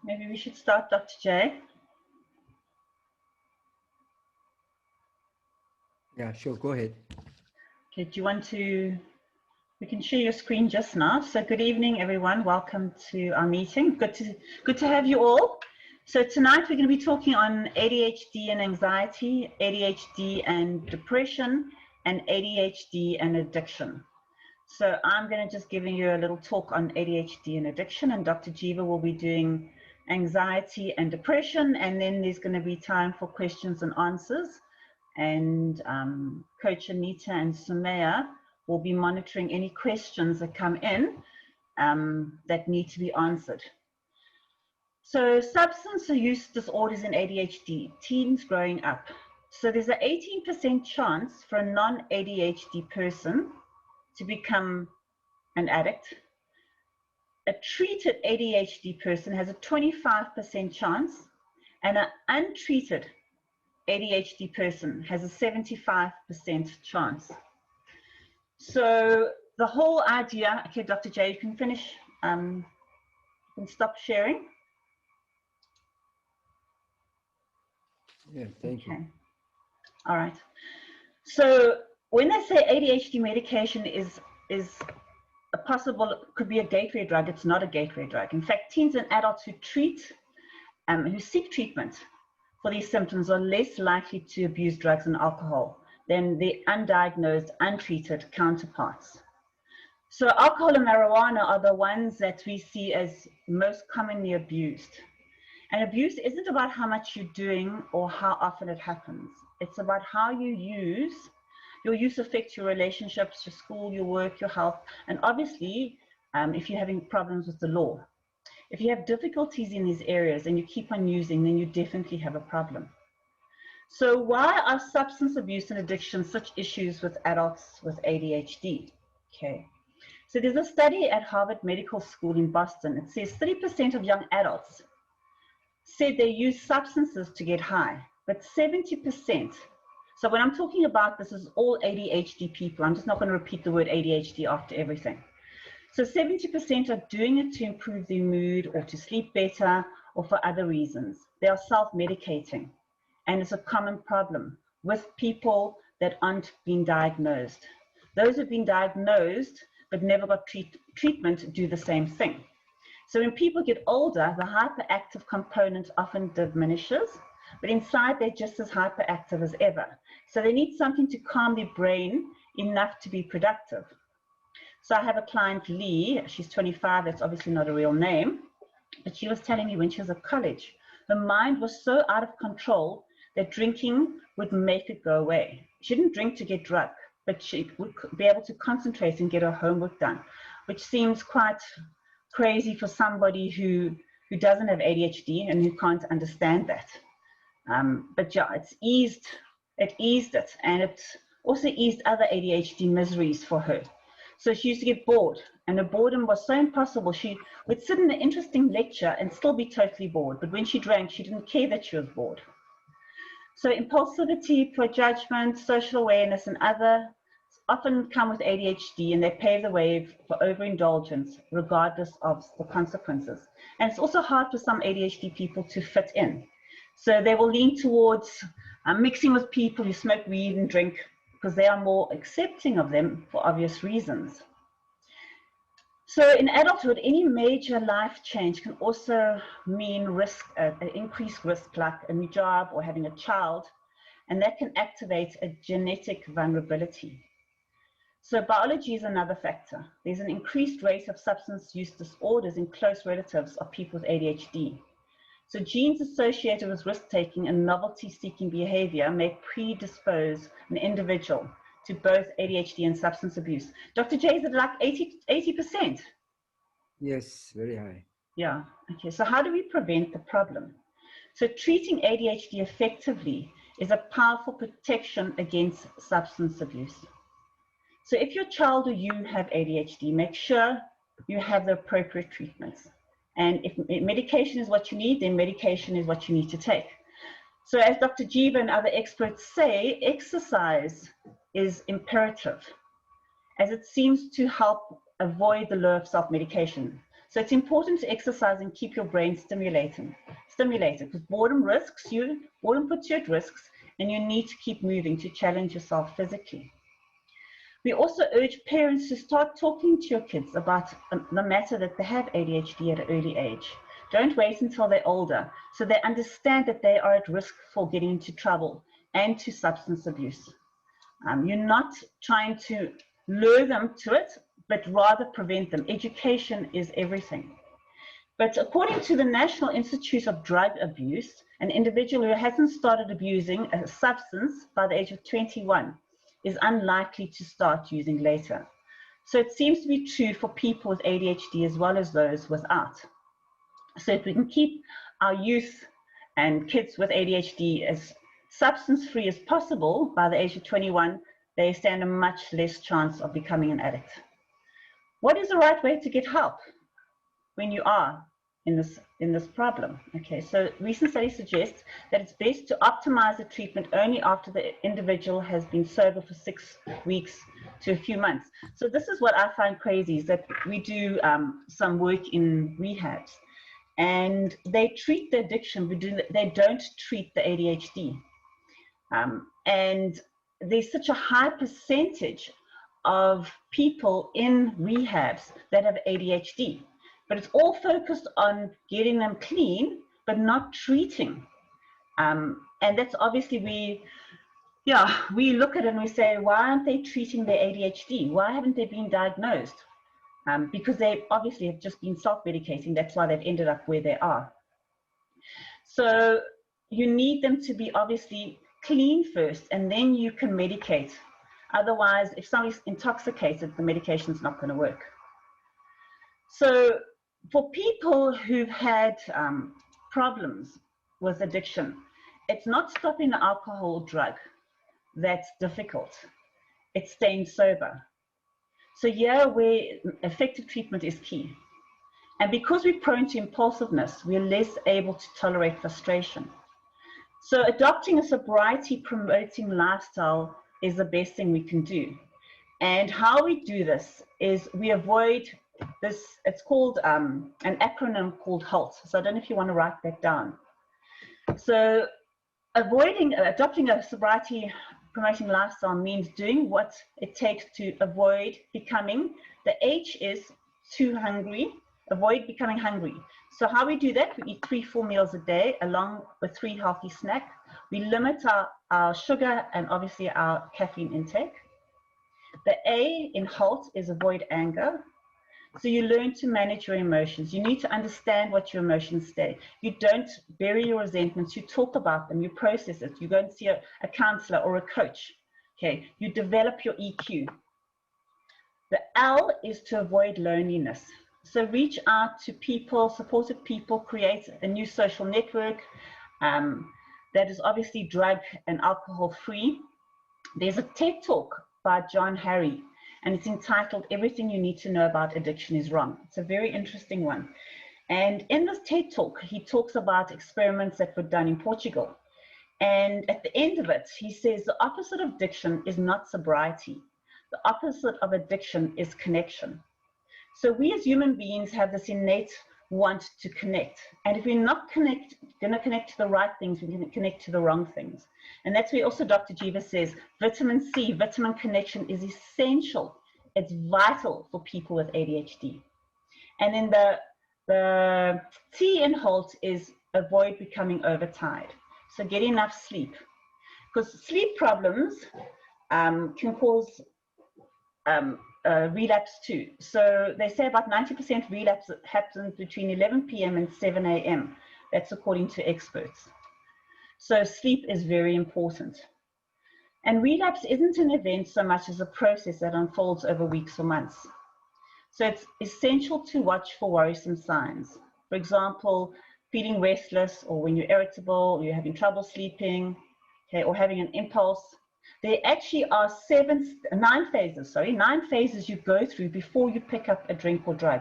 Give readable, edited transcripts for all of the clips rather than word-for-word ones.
maybe we should start, Dr. J. Yeah, sure, go ahead. Okay, do you want to, we can share your screen just now. So good evening, everyone. Welcome to our meeting. Good to have you all. So tonight we're going to be talking on ADHD and anxiety, ADHD and depression, and ADHD and addiction. So I'm going to just giving you a little talk on ADHD and addiction, and Dr. Jeeva will be doing anxiety and depression, and then there's going to be time for questions and answers. And Coach Anita and Sumaya will be monitoring any questions that come in that need to be answered. So substance use disorders in ADHD, teens growing up. So there's an 18% chance for a non-ADHD person to become an addict. A treated ADHD person has a 25% chance, and an untreated ADHD person has a 75% chance. So the whole idea, okay, Dr. J, you can finish, you can stop sharing. Yeah, thank you. All right. So when they say ADHD medication is a possible, could be a gateway drug, it's not a gateway drug. In fact, teens and adults who who seek treatment for these symptoms are less likely to abuse drugs and alcohol than the undiagnosed, untreated counterparts. So alcohol and marijuana are the ones that we see as most commonly abused. And abuse isn't about how much you're doing or how often it happens. It's about how you use. Your use affects your relationships, your school, your work, your health, and obviously, if you're having problems with the law. If you have difficulties in these areas and you keep on using, then you definitely have a problem. So why are substance abuse and addiction such issues with adults with ADHD? Okay. So there's a study at Harvard Medical School in Boston. It says 30% of young adults said they use substances to get high, but 70%. So when I'm talking about this is all ADHD people. I'm just not going to repeat the word ADHD after everything. So 70% are doing it to improve their mood or to sleep better or for other reasons. They are self-medicating, and it's a common problem with people that aren't being diagnosed. Those who've been diagnosed but never got treatment do the same thing. So when people get older, the hyperactive component often diminishes, but inside they're just as hyperactive as ever. So they need something to calm their brain enough to be productive. So I have a client, Lee, she's 25, that's obviously not a real name, but she was telling me when she was at college, her mind was so out of control that drinking would make it go away. She didn't drink to get drunk, but she would be able to concentrate and get her homework done, which seems quite crazy for somebody who doesn't have ADHD and who can't understand that. But yeah, it eased it, and it also eased other ADHD miseries for her. So she used to get bored, and her boredom was so impossible. She would sit in an interesting lecture and still be totally bored, but when she drank, she didn't care that she was bored. So impulsivity, poor judgment, social awareness, and other often come with ADHD, and they pave the way for overindulgence regardless of the consequences. And it's also hard for some ADHD people to fit in. So they will lean towards mixing with people who smoke weed and drink because they are more accepting of them for obvious reasons. So in adulthood, any major life change can also mean risk, an increased risk like a new job or having a child, and that can activate a genetic vulnerability. So biology is another factor. There's an increased rate of substance use disorders in close relatives of people with ADHD. So genes associated with risk-taking and novelty-seeking behavior may predispose an individual to both ADHD and substance abuse. Dr. J, is it like 80%? Yes, very high. Yeah, okay. So how do we prevent the problem? So treating ADHD effectively is a powerful protection against substance abuse. So if your child or you have ADHD, make sure you have the appropriate treatments. And if medication is what you need, then medication is what you need to take. So as Dr. Jeeva and other experts say, exercise is imperative, as it seems to help avoid the lure of self-medication. So it's important to exercise and keep your brain stimulated because boredom puts you at risks, and you need to keep moving to challenge yourself physically. We also urge parents to start talking to your kids about the matter that they have ADHD at an early age. Don't wait until they're older, so they understand that they are at risk for getting into trouble and to substance abuse. You're not trying to lure them to it, but rather prevent them. Education is everything. But according to the National Institute of Drug Abuse, an individual who hasn't started abusing a substance by the age of 21 is unlikely to start using later. So it seems to be true for people with ADHD as well as those without. So if we can keep our youth and kids with ADHD as substance-free as possible by the age of 21, they stand a much less chance of becoming an addict. What is the right way to get help when you are in this problem? Okay, so recent studies suggest that it's best to optimize the treatment only after the individual has been sober for 6 weeks to a few months. So this is what I find crazy, is that we do some work in rehabs, and they treat the addiction, but they don't treat the ADHD. And there's such a high percentage of people in rehabs that have ADHD, but it's all focused on getting them clean, but not treating. And that's obviously we look at it and we say, why aren't they treating their ADHD? Why haven't they been diagnosed? Because they obviously have just been self-medicating. That's why they've ended up where they are. So you need them to be obviously clean first, and then you can medicate. Otherwise, if somebody's intoxicated, the medication's not going to work. So for people who've had problems with addiction, it's not stopping the alcohol or drug that's difficult. It's staying sober. So yeah, where effective treatment is key. And because we're prone to impulsiveness, we're less able to tolerate frustration. So adopting a sobriety-promoting lifestyle is the best thing we can do. And how we do this is we avoid this, it's called an acronym called HALT. So I don't know if you want to write that down. So adopting a sobriety-promoting lifestyle means doing what it takes to avoid becoming, the H is too hungry, avoid becoming hungry. So how we do that, we eat 3-4 meals a day along with 3 healthy snacks. We limit our sugar and obviously our caffeine intake. The A in HALT is avoid anger. So you learn to manage your emotions. You need to understand what your emotions say. You don't bury your resentments, you talk about them, you process it. You go and see a counselor or a coach. Okay, you develop your EQ. The L is to avoid loneliness. So reach out to people, supportive people, create a new social network that is obviously drug and alcohol free. There's a TED Talk by John Harry, and it's entitled Everything You Need to Know About Addiction is Wrong. It's a very interesting one. And in this TED Talk, he talks about experiments that were done in Portugal. And at the end of it, he says the opposite of addiction is not sobriety. The opposite of addiction is connection. So we as human beings have this innate want to connect. And if we're not going to connect to the right things, we're going to connect to the wrong things. And that's where also Dr. Jeeva says, vitamin C, vitamin connection is essential. It's vital for people with ADHD. And then the T in HALT is avoid becoming overtired. So get enough sleep. Because sleep problems can cause relapse too. So they say about 90% relapse happens between 11 p.m. and 7 a.m. That's according to experts. So sleep is very important. And relapse isn't an event so much as a process that unfolds over weeks or months. So it's essential to watch for worrisome signs. For example, feeling restless, or when you're irritable, or you're having trouble sleeping, okay, or having an impulse. There actually are 9 phases you go through before you pick up a drink or drug.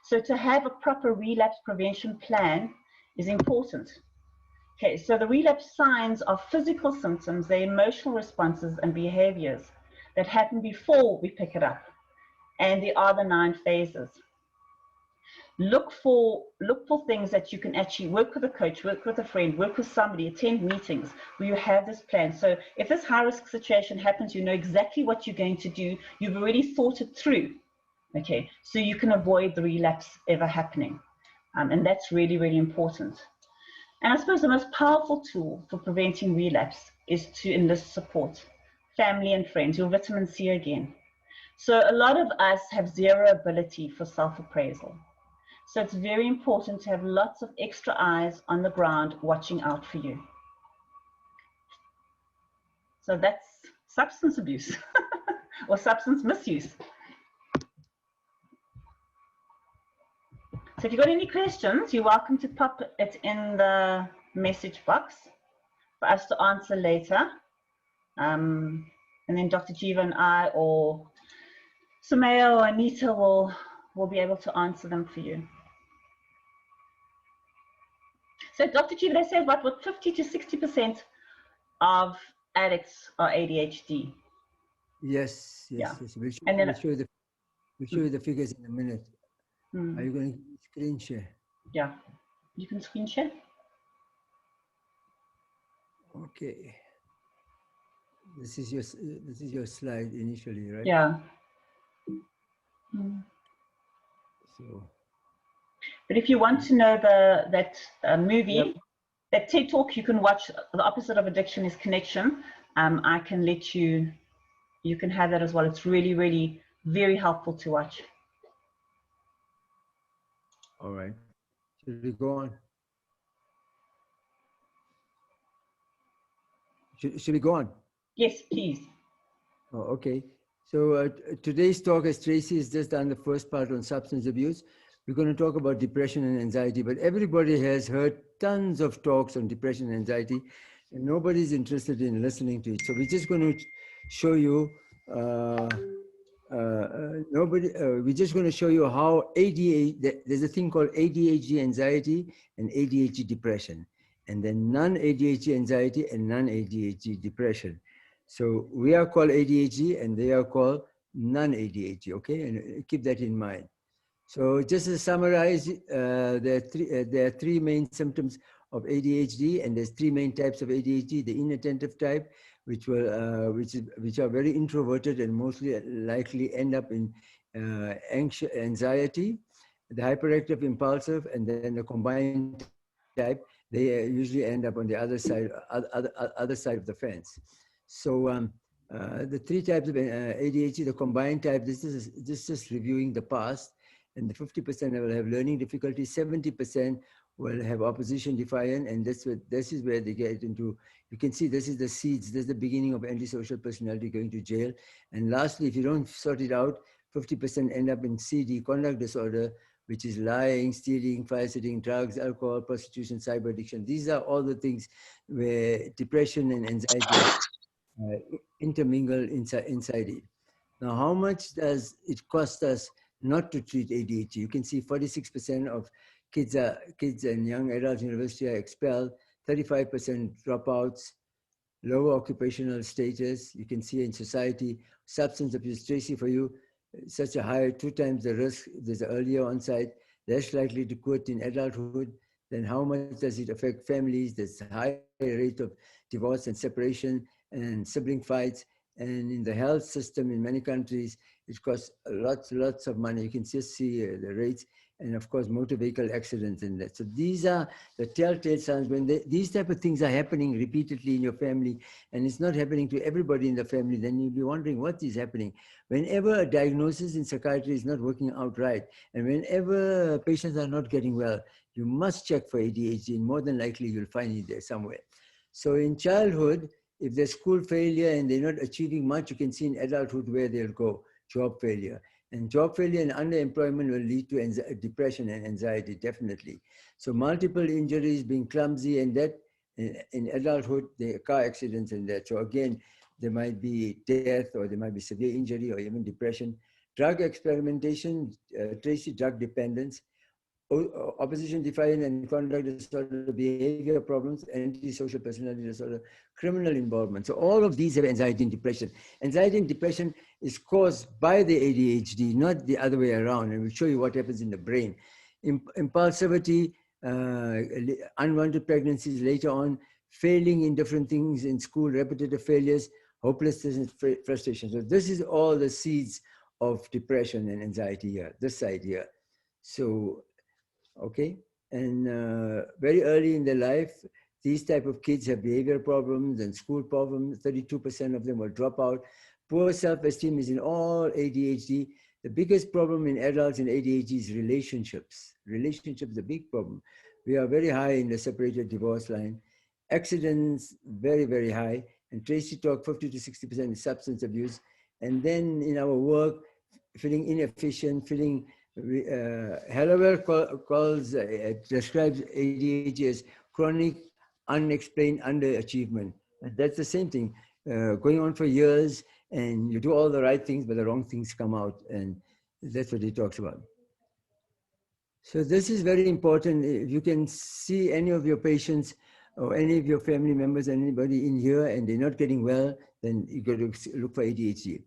So to have a proper relapse prevention plan is important. Okay, so the relapse signs are physical symptoms, they're emotional responses and behaviors that happen before we pick it up. And there are the 9 phases. look for things that you can actually work with a coach, work with a friend, work with somebody, attend meetings where you have this plan. So if this high risk situation happens, you know exactly what you're going to do. You've already thought it through. Okay, so you can avoid the relapse ever happening. And that's really, really important. And I suppose the most powerful tool for preventing relapse is to enlist support, family and friends, your vitamin C again. So a lot of us have zero ability for self-appraisal. So it's very important to have lots of extra eyes on the ground watching out for you. So that's substance abuse or substance misuse. So if you've got any questions, you're welcome to pop it in the message box for us to answer later. And then Dr. Jeeva and I or Sumaya or Anita will be able to answer them for you. So Dr. Jeeva, they say what 50 to 60% of addicts are ADHD. Yes, yes, Yeah. yes. We'll show you the figures in a minute. Are you going to screen share? Yeah, you can screen share. Okay. This is your slide initially, right? Yeah. So. But if you want to know that movie, that TED Talk, you can watch. The opposite of addiction is connection. I can let you. You can have that as well. It's really, really very helpful to watch. All right. Should we go on? Should we go on? Yes, please. Oh, okay. So today's talk, as Tracy has just done the first part on substance abuse, we're going to talk about depression and anxiety, but everybody has heard tons of talks on depression and anxiety, and nobody's interested in listening to it. So we're just going to show you, we're just going to show you how ADHD, there's a thing called ADHD anxiety and ADHD depression, and then non-ADHD anxiety and non-ADHD depression. So we are called ADHD and they are called non-ADHD, okay? And keep that in mind. So just to summarize, there are three main symptoms of ADHD, and there's three main types of ADHD: the inattentive type, which are very introverted and mostly likely end up in anxiety; the hyperactive impulsive, and then the combined type. They usually end up on the other side of the fence. So the three types of ADHD, the combined type, this is just reviewing the past. And the 50% will have learning difficulties, 70% will have opposition defiant, and this is where they get into, you can see this is the seeds, this is the beginning of antisocial personality going to jail. And lastly, if you don't sort it out, 50% end up in CD, conduct disorder, which is lying, stealing, fire-setting, drugs, alcohol, prostitution, cyber addiction. These are all the things where depression and anxiety intermingle inside it. Now, how much does it cost us not to treat ADHD? You can see 46% of kids and young adults in university are expelled, 35% dropouts, lower occupational status. You can see in society, substance abuse, Tracy, for you, such a high, 2 times the risk. There's an earlier onset, less likely to quit in adulthood. Then how much does it affect families? There's a high rate of divorce and separation and sibling fights. And in the health system in many countries, it costs lots of money. You can just see the rates, and of course, motor vehicle accidents in that. So these are the telltale signs when these type of things are happening repeatedly in your family, and it's not happening to everybody in the family, then you'll be wondering what is happening. Whenever a diagnosis in psychiatry is not working out right, and whenever patients are not getting well, you must check for ADHD, and more than likely you'll find it there somewhere. So in childhood, if there's school failure and they're not achieving much, you can see in adulthood where they'll go, job failure. And job failure and underemployment will lead to depression and anxiety, definitely. So multiple injuries, being clumsy, and that in adulthood, the car accidents and that. So again, there might be death, or there might be severe injury, or even depression. Drug experimentation, Tracy, drug dependence, opposition defiant and conduct disorder, behavior problems, antisocial personality disorder, criminal involvement. So all of these have anxiety and depression. Anxiety and depression is caused by the ADHD, not the other way around. And we'll show you what happens in the brain. impulsivity, unwanted pregnancies later on, failing in different things in school, repetitive failures, hopelessness and frustration. So this is all the seeds of depression and anxiety here, this side here. So, okay. And very early in their life, these type of kids have behavior problems and school problems. 32% of them will drop out. Poor self-esteem is in all ADHD. The biggest problem in adults in ADHD is relationships. Relationships is a big problem. We are very high in the separated divorce line. Accidents, very, very high. And Tracy talked 50 to 60% is substance abuse. And then in our work, feeling inefficient, feeling, Hallowell describes ADHD as chronic, unexplained underachievement. And that's the same thing, going on for years, and you do all the right things, but the wrong things come out. And that's what he talks about. So this is very important. If you can see any of your patients or any of your family members, anybody in here, and they're not getting well, then you got to look for ADHD.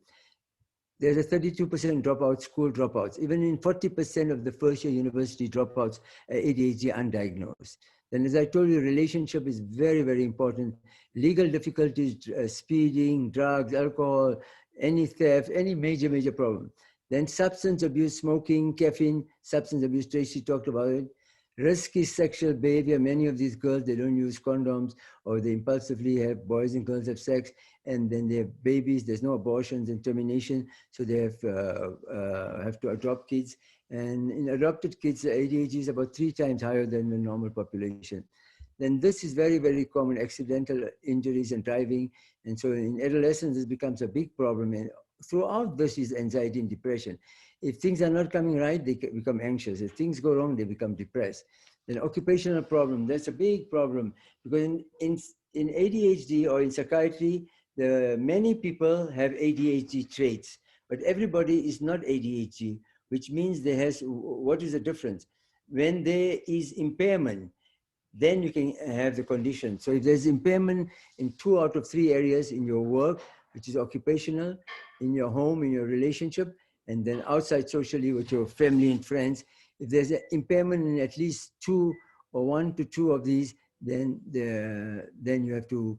There's a 32% dropout, school dropouts. Even in 40% of the first year university dropouts, ADHD undiagnosed. Then as I told you, relationship is very, very important. Legal difficulties, speeding, drugs, alcohol, any theft, any major problem. Then substance abuse, smoking, caffeine, substance abuse, Tracy talked about it. Risky sexual behavior, many of these girls, they don't use condoms, or they impulsively have, boys and girls have sex, and then they have babies, there's no abortions and termination, so they have to adopt kids. And in adopted kids, the ADHD is about 3 times higher than the normal population. Then this is very, very common, accidental injuries and driving. And so in adolescence, this becomes a big problem. And throughout this is anxiety and depression. If things are not coming right, they become anxious. If things go wrong, they become depressed. Then occupational problem, that's a big problem. Because in ADHD or in psychiatry, many people have ADHD traits, but everybody is not ADHD, which means what is the difference? When there is impairment, then you can have the condition. So if there's impairment in 2 out of 3 areas in your work, which is occupational, in your home, in your relationship, and then outside socially with your family and friends, if there's an impairment in at least 2 or 1 to 2 of these, then you have to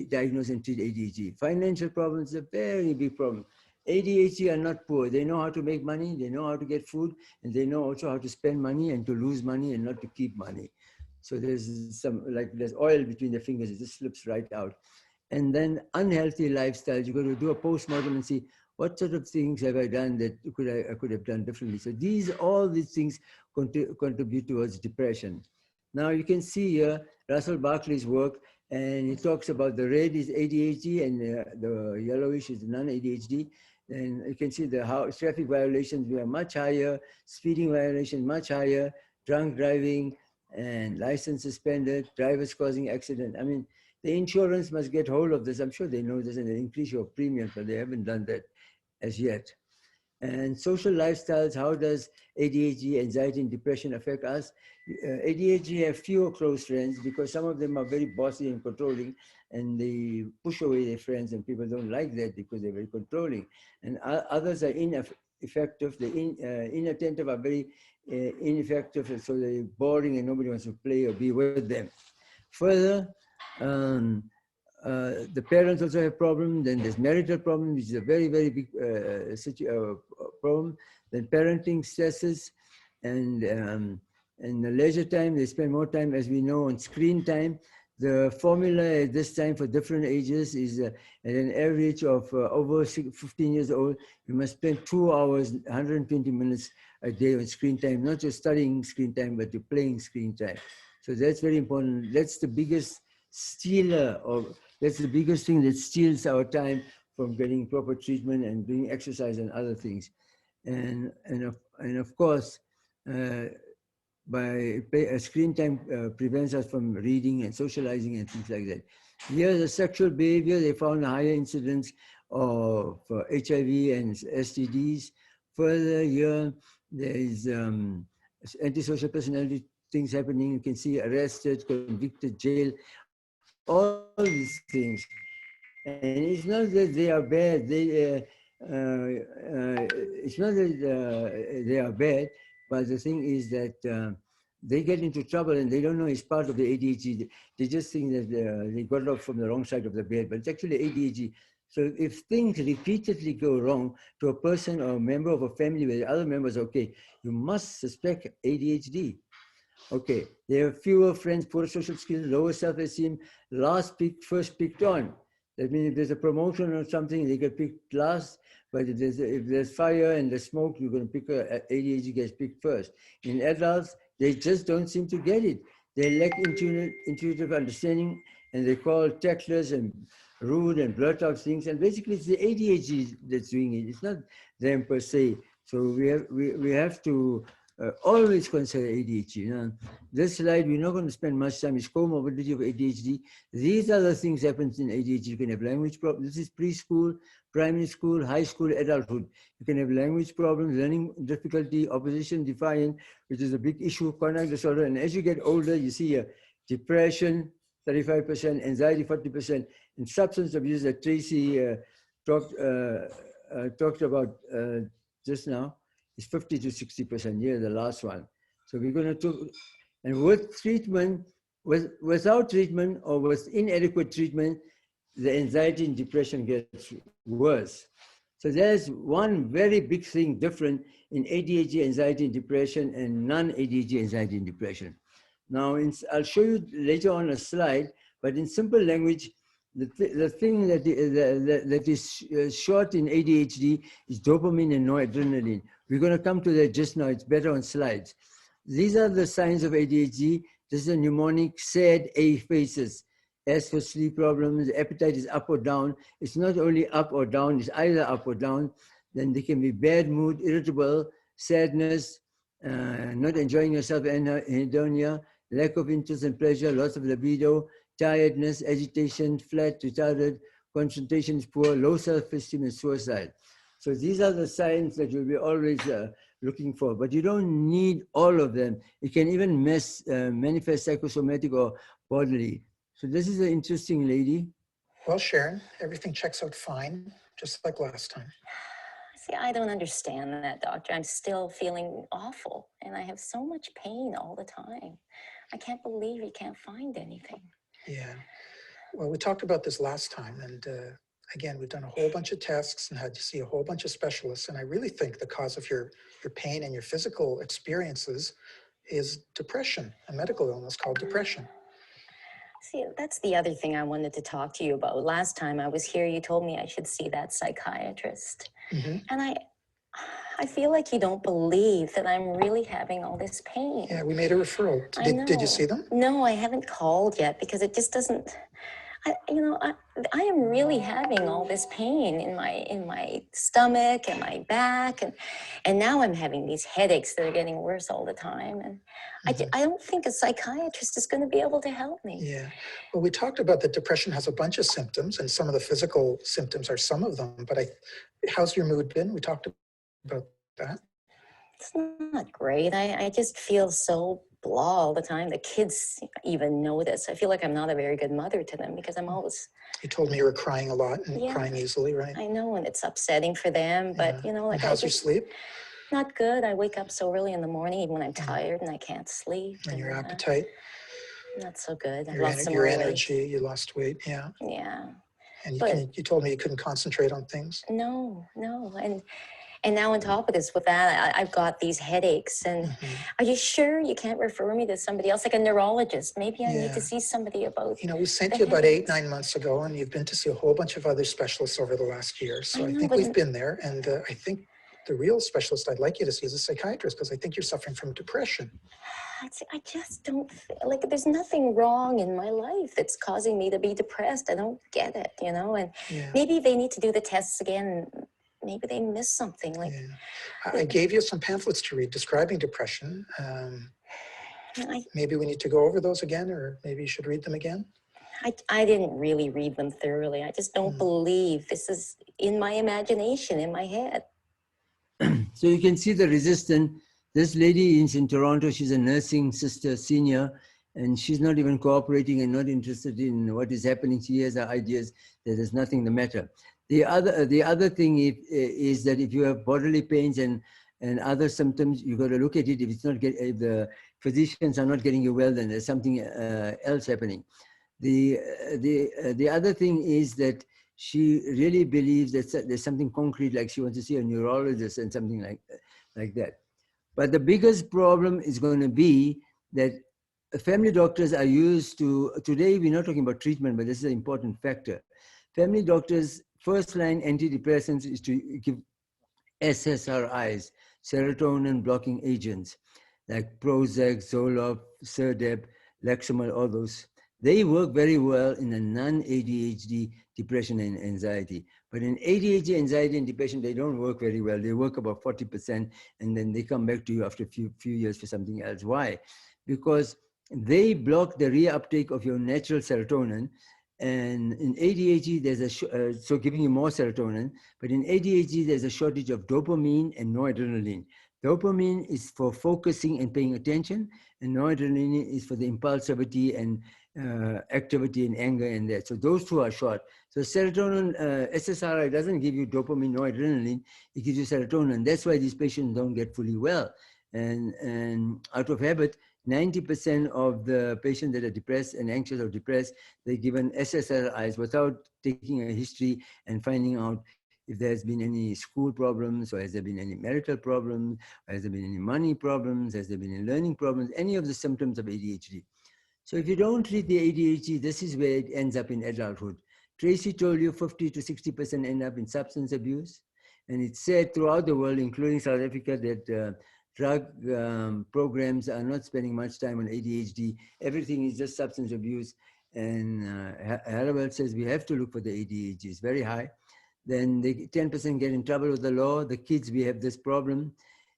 diagnose and treat ADHD. Financial problems is a very big problem. ADHD are not poor. They know how to make money, they know how to get food, and they know also how to spend money and to lose money and not to keep money. So there's there's oil between the fingers, it just slips right out. And then unhealthy lifestyles, you've got to do a postmortem and see what sort of things have I done that I could have done differently. So all these things contribute towards depression. Now you can see here Russell Barkley's work, and he talks about the red is ADHD and the yellowish is non-ADHD. And you can see how traffic violations were much higher, speeding violations much higher, drunk driving and license suspended, drivers causing accident. I mean, the insurance must get hold of this. I'm sure they know this and they increase your premium, but they haven't done that as yet. And social lifestyles, how does ADHD, anxiety, and depression affect us? ADHD have fewer close friends because some of them are very bossy and controlling, and they push away their friends, and people don't like that because they're very controlling. And others are ineffective. The inattentive are very ineffective, and so they're boring and nobody wants to play or be with them. Further, the parents also have problems. Then there's marital problems, which is a very, very big problem. Then parenting stresses, and the leisure time, they spend more time, as we know, on screen time. The formula at this time for different ages is at an average of over 15 years old, you must spend 2 hours, 120 minutes a day on screen time, not just studying screen time, but to playing screen time. So that's very important. That's the biggest stealer that's the biggest thing that steals our time from getting proper treatment and doing exercise and other things. And of course, screen time prevents us from reading and socializing and things like that. Here, the sexual behavior, they found a higher incidence of HIV and STDs. Further, here, there is antisocial personality things happening. You can see arrested, convicted, jail, all these things. And it's not that they are bad. It's not that they are bad, But the thing is that they get into trouble and they don't know it's part of the ADHD. They just think that they got off from the wrong side of the bed, but it's actually ADHD. So if things repeatedly go wrong to a person or a member of a family where the other members, okay, you must suspect ADHD. Okay, they have fewer friends, poor social skills, lower self-esteem, last picked, first picked on. That means if there's a promotion or something, they get picked last. But if there's fire and there's smoke, you're going to pick ADHD gets picked first. In adults, they just don't seem to get it. They lack intuitive understanding, and they call tactless and rude and blurt out things. And basically, it's the ADHD that's doing it. It's not them per se. So we have to always consider ADHD. You know? This slide, we're not going to spend much time. It's comorbidity of ADHD. These are the things happens in ADHD. You can have language problems. This is preschool, primary school, high school, adulthood. You can have language problems, learning difficulty, opposition, defiant, which is a big issue, conduct disorder. And as you get older, you see depression, 35%, anxiety, 40%, and substance abuse that Tracy talked about just now is 50 to 60%. Yeah, the last one. So we're going to talk, and with treatment, without treatment or with inadequate treatment, the anxiety and depression gets worse. So there's one very big thing different in ADHD, anxiety and depression, and non-ADHD, anxiety and depression. Now, I'll show you later on a slide, but in simple language, the thing that is short in ADHD is dopamine and noradrenaline. We're going to come to that just now. It's better on slides. These are the signs of ADHD. This is a mnemonic, SAD, A faces. S for sleep problems, the appetite is up or down. It's not only up or down, it's either up or down. Then there can be bad mood, irritable, sadness, not enjoying yourself, anhedonia, lack of interest and pleasure, loss of libido, tiredness, agitation, flat, retarded, concentration is poor, low self-esteem, and suicide. So these are the signs that you'll be always looking for, but you don't need all of them. It can even manifest psychosomatic or bodily. So this is an interesting lady. Well, Sharon, everything checks out fine, just like last time. See, I don't understand that, doctor. I'm still feeling awful, and I have so much pain all the time. I can't believe you can't find anything. Yeah. Well, we talked about this last time, and again, we've done a whole bunch of tests and had to see a whole bunch of specialists, and I really think the cause of your pain and your physical experiences is depression, a medical illness called depression. See, that's the other thing I wanted to talk to you about. Last time I was here, you told me I should see that psychiatrist. Mm-hmm. And I feel like you don't believe that I'm really having all this pain. Yeah, we made a referral. Did you see them? No, I haven't called yet because it just doesn't. I am really having all this pain in my stomach and my back, and now I'm having these headaches that are getting worse all the time, and I don't think a psychiatrist is going to be able to help me. Yeah, well, we talked about that depression has a bunch of symptoms, and some of the physical symptoms are some of them, but how's your mood been? We talked about that. It's not great. I just feel so blah all the time. The kids even know this. I feel like I'm not a very good mother to them because I'm always... You told me you were crying a lot and crying easily, right? I know, and it's upsetting for them, but you know, like... And how's your sleep? Not good. I wake up so early in the morning, even when I'm tired and I can't sleep. And your appetite? Not so good. I've lost some weight. Your energy, you lost weight, yeah. Yeah. And you told me you couldn't concentrate on things? No. And now on top of this, with that, I've got these headaches. And are you sure you can't refer me to somebody else, like a neurologist? Maybe I need to see somebody about... You know, we sent you about 8-9 months ago, and you've been to see a whole bunch of other specialists over the last year. So I think we've been there. And I think the real specialist I'd like you to see is a psychiatrist, because I think you're suffering from depression. I just don't feel like there's nothing wrong in my life that's causing me to be depressed. I don't get it, you know? And maybe they need to do the tests again. Maybe they missed something. I gave you some pamphlets to read describing depression. Maybe we need to go over those again, or maybe you should read them again. I didn't really read them thoroughly. I just don't believe this is in my imagination, in my head. So you can see the resistance. This lady is in Toronto. She's a nursing sister, senior, and she's not even cooperating and not interested in what is happening. She has her ideas that there's nothing the matter. The other thing is that if you have bodily pains and and other symptoms, you got to look at it. If if the physicians are not getting you well, then there's something else happening. The other thing is that she really believes that there's something concrete, like she wants to see a neurologist and something like that. But the biggest problem is going to be that family doctors are used to, today we're not talking about treatment, but this is an important factor. Family doctors, first line antidepressants is to give SSRIs, serotonin blocking agents, like Prozac, Zoloft, Serdep, Lexamol, all those. They work very well in a non-ADHD depression and anxiety. But in ADHD, anxiety, and depression, they don't work very well. They work about 40%, and then they come back to you after a few years for something else. Why? Because they block the reuptake of your natural serotonin. And in ADHD, there's so giving you more serotonin, but in ADHD, there's a shortage of dopamine and noradrenaline. Dopamine is for focusing and paying attention, and noradrenaline is for the impulsivity and activity and anger and that. So those two are short. So serotonin, SSRI doesn't give you dopamine, noradrenaline, it gives you serotonin. That's why these patients don't get fully well. And out of habit, 90% of the patients that are depressed and anxious or depressed, they're given SSRIs without taking a history and finding out if there's been any school problems, or has there been any marital problems, or has there been any money problems, has there been any learning problems, any of the symptoms of ADHD. So if you don't treat the ADHD, this is where it ends up in adulthood. Tracy told you 50 to 60% end up in substance abuse. And it's said throughout the world, including South Africa, that drug programs are not spending much time on ADHD. Everything is just substance abuse. And Harvard says we have to look for the ADHD. It's very high. Then the 10% get in trouble with the law. The kids, we have this problem.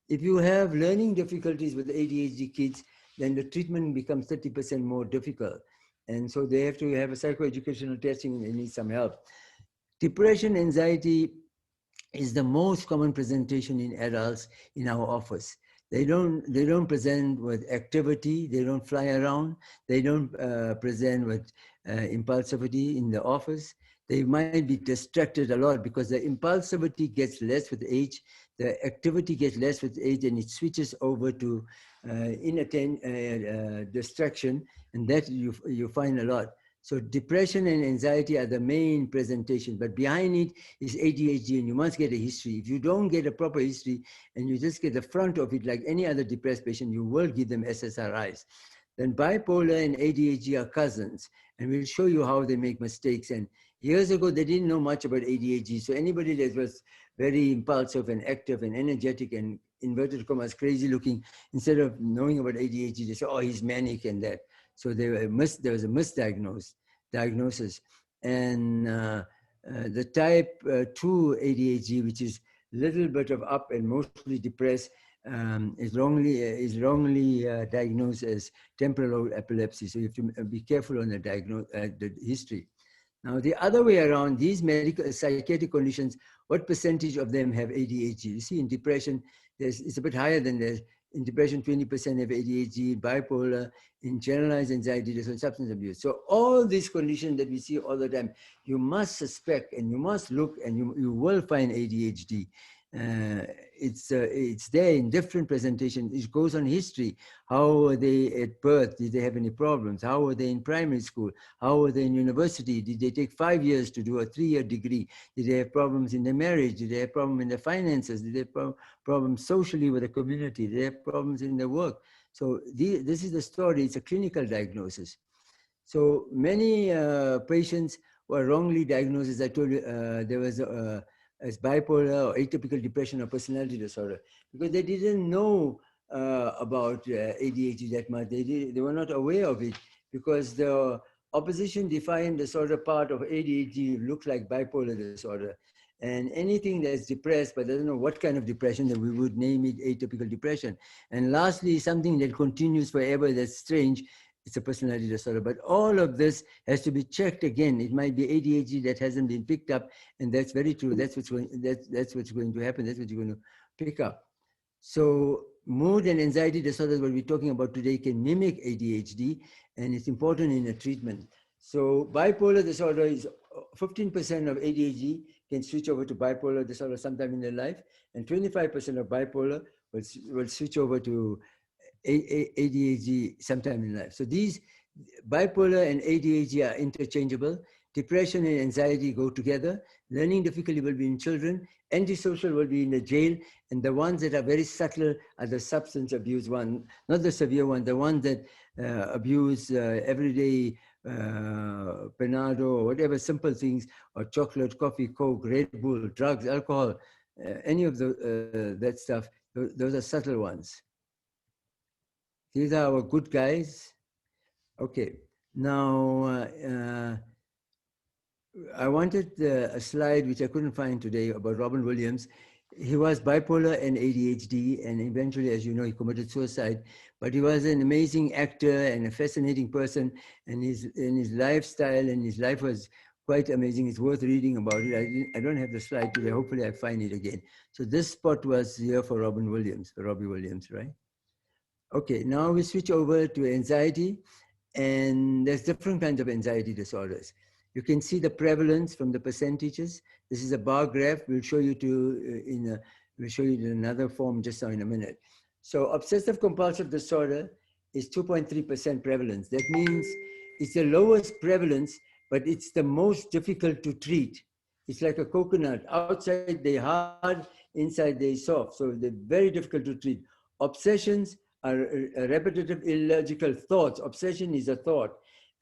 If you have learning difficulties with ADHD kids, then the treatment becomes 30% more difficult. And so they have to have a psychoeducational testing and they need some help. Depression, anxiety is the most common presentation in adults in our office. They don't present with activity, they don't fly around, they don't present with impulsivity in the office. They might be distracted a lot because the impulsivity gets less with age, the activity gets less with age, and it switches over to distraction, and that you find a lot. So depression and anxiety are the main presentation, but behind it is ADHD, and you must get a history. If you don't get a proper history and you just get the front of it like any other depressed patient, you will give them SSRIs. Then bipolar and ADHD are cousins, and we'll show you how they make mistakes. And years ago, they didn't know much about ADHD, so anybody that was very impulsive and active and energetic and inverted commas crazy looking, instead of knowing about ADHD, they say, oh, he's manic and that. So there was a misdiagnosis. And the type 2 ADHD, which is a little bit of up and mostly depressed, is wrongly diagnosed as temporal lobe epilepsy. So you have to be careful on the history. Now, the other way around, these medical psychiatric conditions, what percentage of them have ADHD? You see, in depression, it's a bit higher than this. In depression, 20% have ADHD, bipolar, in generalized anxiety disorder, substance abuse. So all these conditions that we see all the time, you must suspect and you must look, and you will find ADHD. It's there in different presentations. It goes on history. How were they at birth? Did they have any problems? How were they in primary school? How were they in university? Did they take 5 years to do a 3-year degree? Did they have problems in their marriage? Did they have problems in their finances? Did they have problems socially with the community? Did they have problems in their work? So this is the story. It's a clinical diagnosis. So many patients were wrongly diagnosed. As I told you, there was as bipolar or atypical depression or personality disorder, because they didn't know about ADHD that much. They were not aware of it, because the opposition defiant disorder part of ADHD looks like bipolar disorder. And anything that's depressed, but doesn't know what kind of depression, then we would name it atypical depression. And lastly, something that continues forever, that's strange, it's a personality disorder. But all of this has to be checked again. It might be ADHD that hasn't been picked up, and that's very true. That's what's going to happen. That's what you're going to pick up. So mood and anxiety disorders, what we're talking about today, can mimic ADHD, and it's important in a treatment. So bipolar disorder is 15% of ADHD can switch over to bipolar disorder sometime in their life, and 25% of bipolar will switch over to ADHD sometime in life. So these bipolar and ADHD are interchangeable. Depression and anxiety go together. Learning difficulty will be in children. Antisocial will be in the jail. And the ones that are very subtle are the substance abuse one, not the severe one, the ones that abuse everyday Panado or whatever simple things, or chocolate, coffee, Coke, Red Bull, drugs, alcohol, any of that stuff. Those are subtle ones. These are our good guys. Okay, now I wanted a slide which I couldn't find today about Robin Williams. He was bipolar and ADHD, and eventually, as you know, he committed suicide. But he was an amazing actor and a fascinating person, and his lifestyle and his life was quite amazing. It's worth reading about it. I don't have the slide today. Hopefully, I find it again. So this spot was here for Robbie Williams, right? Okay, now we switch over to anxiety, and there's different kinds of anxiety disorders. You can see the prevalence from the percentages. This is a bar graph. We'll show you we'll show you in another form just now in a minute. So obsessive compulsive disorder is 2.3% prevalence. That means it's the lowest prevalence, but it's the most difficult to treat. It's like a coconut. Outside they're hard, inside they're soft. So they're very difficult to treat. Obsessions are repetitive illogical thoughts. Obsession is a thought.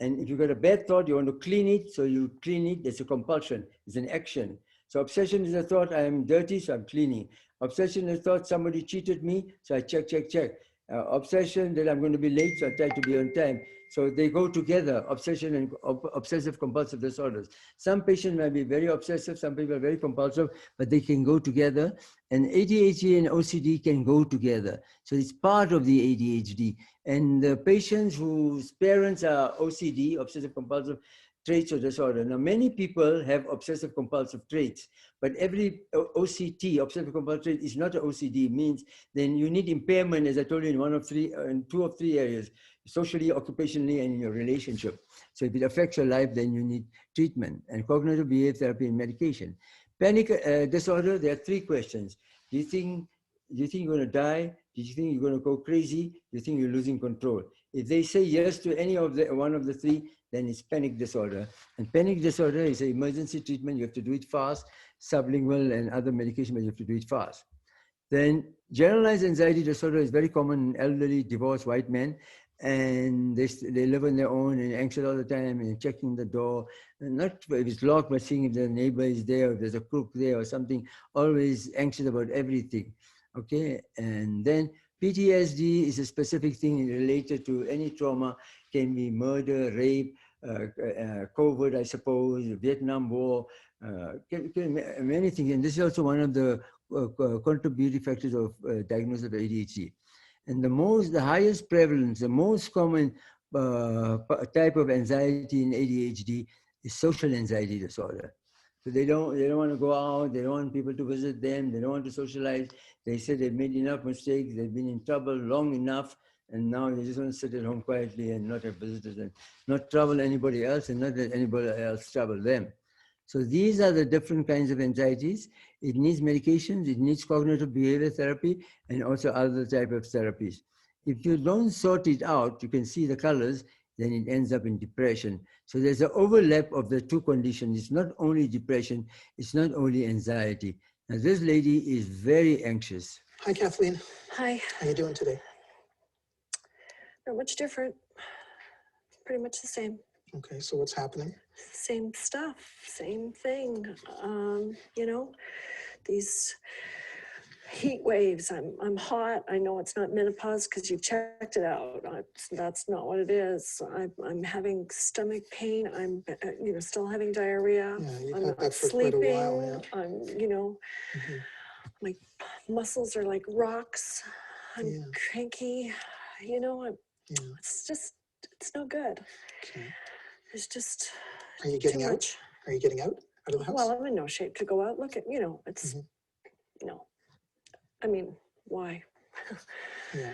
And if you've got a bad thought, you want to clean it, so you clean it. There's a compulsion, it's an action. So obsession is a thought, I am dirty, so I'm cleaning. Obsession is a thought, somebody cheated me, so I check. Obsession that I'm going to be late, so I try to be on time. So they go together, obsession and obsessive compulsive disorders. Some patients might be very obsessive, some people are very compulsive, but they can go together. And ADHD and OCD can go together. So it's part of the ADHD. And the patients whose parents are OCD, obsessive compulsive traits or disorder. Now, many people have obsessive compulsive traits, but every OCT, obsessive compulsive trait, is not an OCD. It means then you need impairment, as I told you, in two of three areas, socially, occupationally, and in your relationship. So if it affects your life, then you need treatment and cognitive behavior therapy and medication. Panic disorder, there are three questions. Do you think you're going to die? Do you think you're going to go crazy? Do you think you're losing control? If they say yes to any of one of the three, then it's panic disorder. And panic disorder is an emergency treatment. You have to do it fast. Sublingual and other medication, but you have to do it fast. Then generalized anxiety disorder is very common in elderly, divorced white men. And they live on their own and anxious all the time and checking the door. And not if it's locked, but seeing if the neighbor is there, or if there's a crook there or something, always anxious about everything. Okay, and then PTSD is a specific thing related to any trauma, can be murder, rape, COVID, I suppose, Vietnam War, many things. And this is also one of the contributing factors of diagnosis of ADHD. And the highest prevalence, the most common type of anxiety in ADHD is social anxiety disorder. So they don't want to go out, they don't want people to visit them, they don't want to socialize. They say they've made enough mistakes, they've been in trouble long enough, and now they just want to sit at home quietly and not have visitors and not trouble anybody else and not let anybody else trouble them. So these are the different kinds of anxieties. It needs medications, it needs cognitive behavior therapy, and also other type of therapies. If you don't sort it out, you can see the colors, then it ends up in depression. So there's an overlap of the two conditions. It's not only depression, it's not only anxiety. Now this lady is very anxious. Hi, Kathleen. Hi. How are you doing today? Not much different. Pretty much the same. Okay, so what's happening? Same stuff, same thing. You know, these heat waves. I'm hot. I know it's not menopause because you've checked it out. That's not what it is. I'm having stomach pain. I'm still having diarrhea. Yeah, you've I'm had not that for sleeping. quite a while, yeah. I'm my muscles are like rocks. I'm cranky. It's no good. Okay. It's just Are you getting too out? much. Are you getting out of the house? Well, I'm in no shape to go out. Look at, it's, no. I mean, why? Yeah.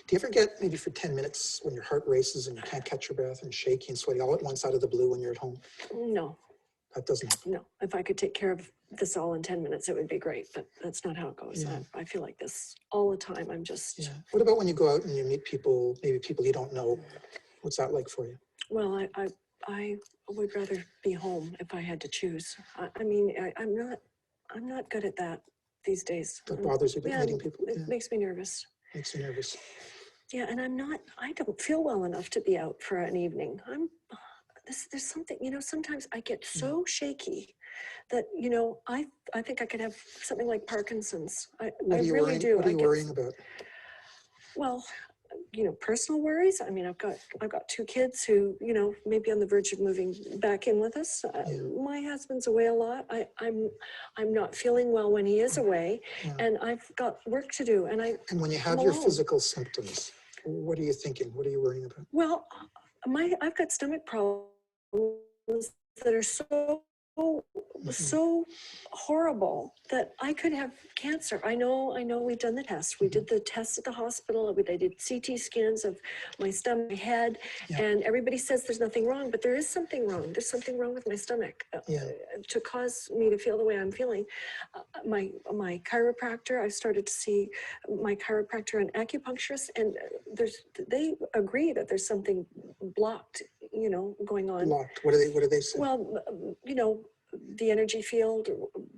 Do you ever get maybe for 10 minutes when your heart races and you can't catch your breath and shaky and sweaty all at once out of the blue when you're at home? No. That doesn't. No, if I could take care of this all in 10 minutes, it would be great, but that's not how it goes. Yeah. I feel like this all the time. I'm just, Yeah. What about when you go out and you meet people, maybe people you don't know? What's that like for you? well, I would rather be home if I had to choose. I mean, I'm not good at that these days. That bothers you, Yeah, meeting people? it Yeah. makes me nervous. Makes you nervous. Yeah, and I don't feel well enough to be out for an evening. There's something, sometimes I get so shaky that, I think I could have something like Parkinson's. I really do. What are you worrying about? Well, personal worries. I mean, I've got two kids who, maybe on the verge of moving back in with us. My husband's away a lot. I'm not feeling well when he is away, and I've got work to do. And when you have your physical symptoms, what are you thinking? What are you worrying about? Well, I've got stomach problems that are so horrible that I could have cancer. I know we've done the test. We did the test at the hospital. They did CT scans of my stomach, my head, and everybody says there's nothing wrong, but there is something wrong. There's something wrong with my stomach to cause me to feel the way I'm feeling. My chiropractor, I started to see my chiropractor and acupuncturist, and they agree that there's something blocked, going on. Blocked. What do they say? Well, the energy field,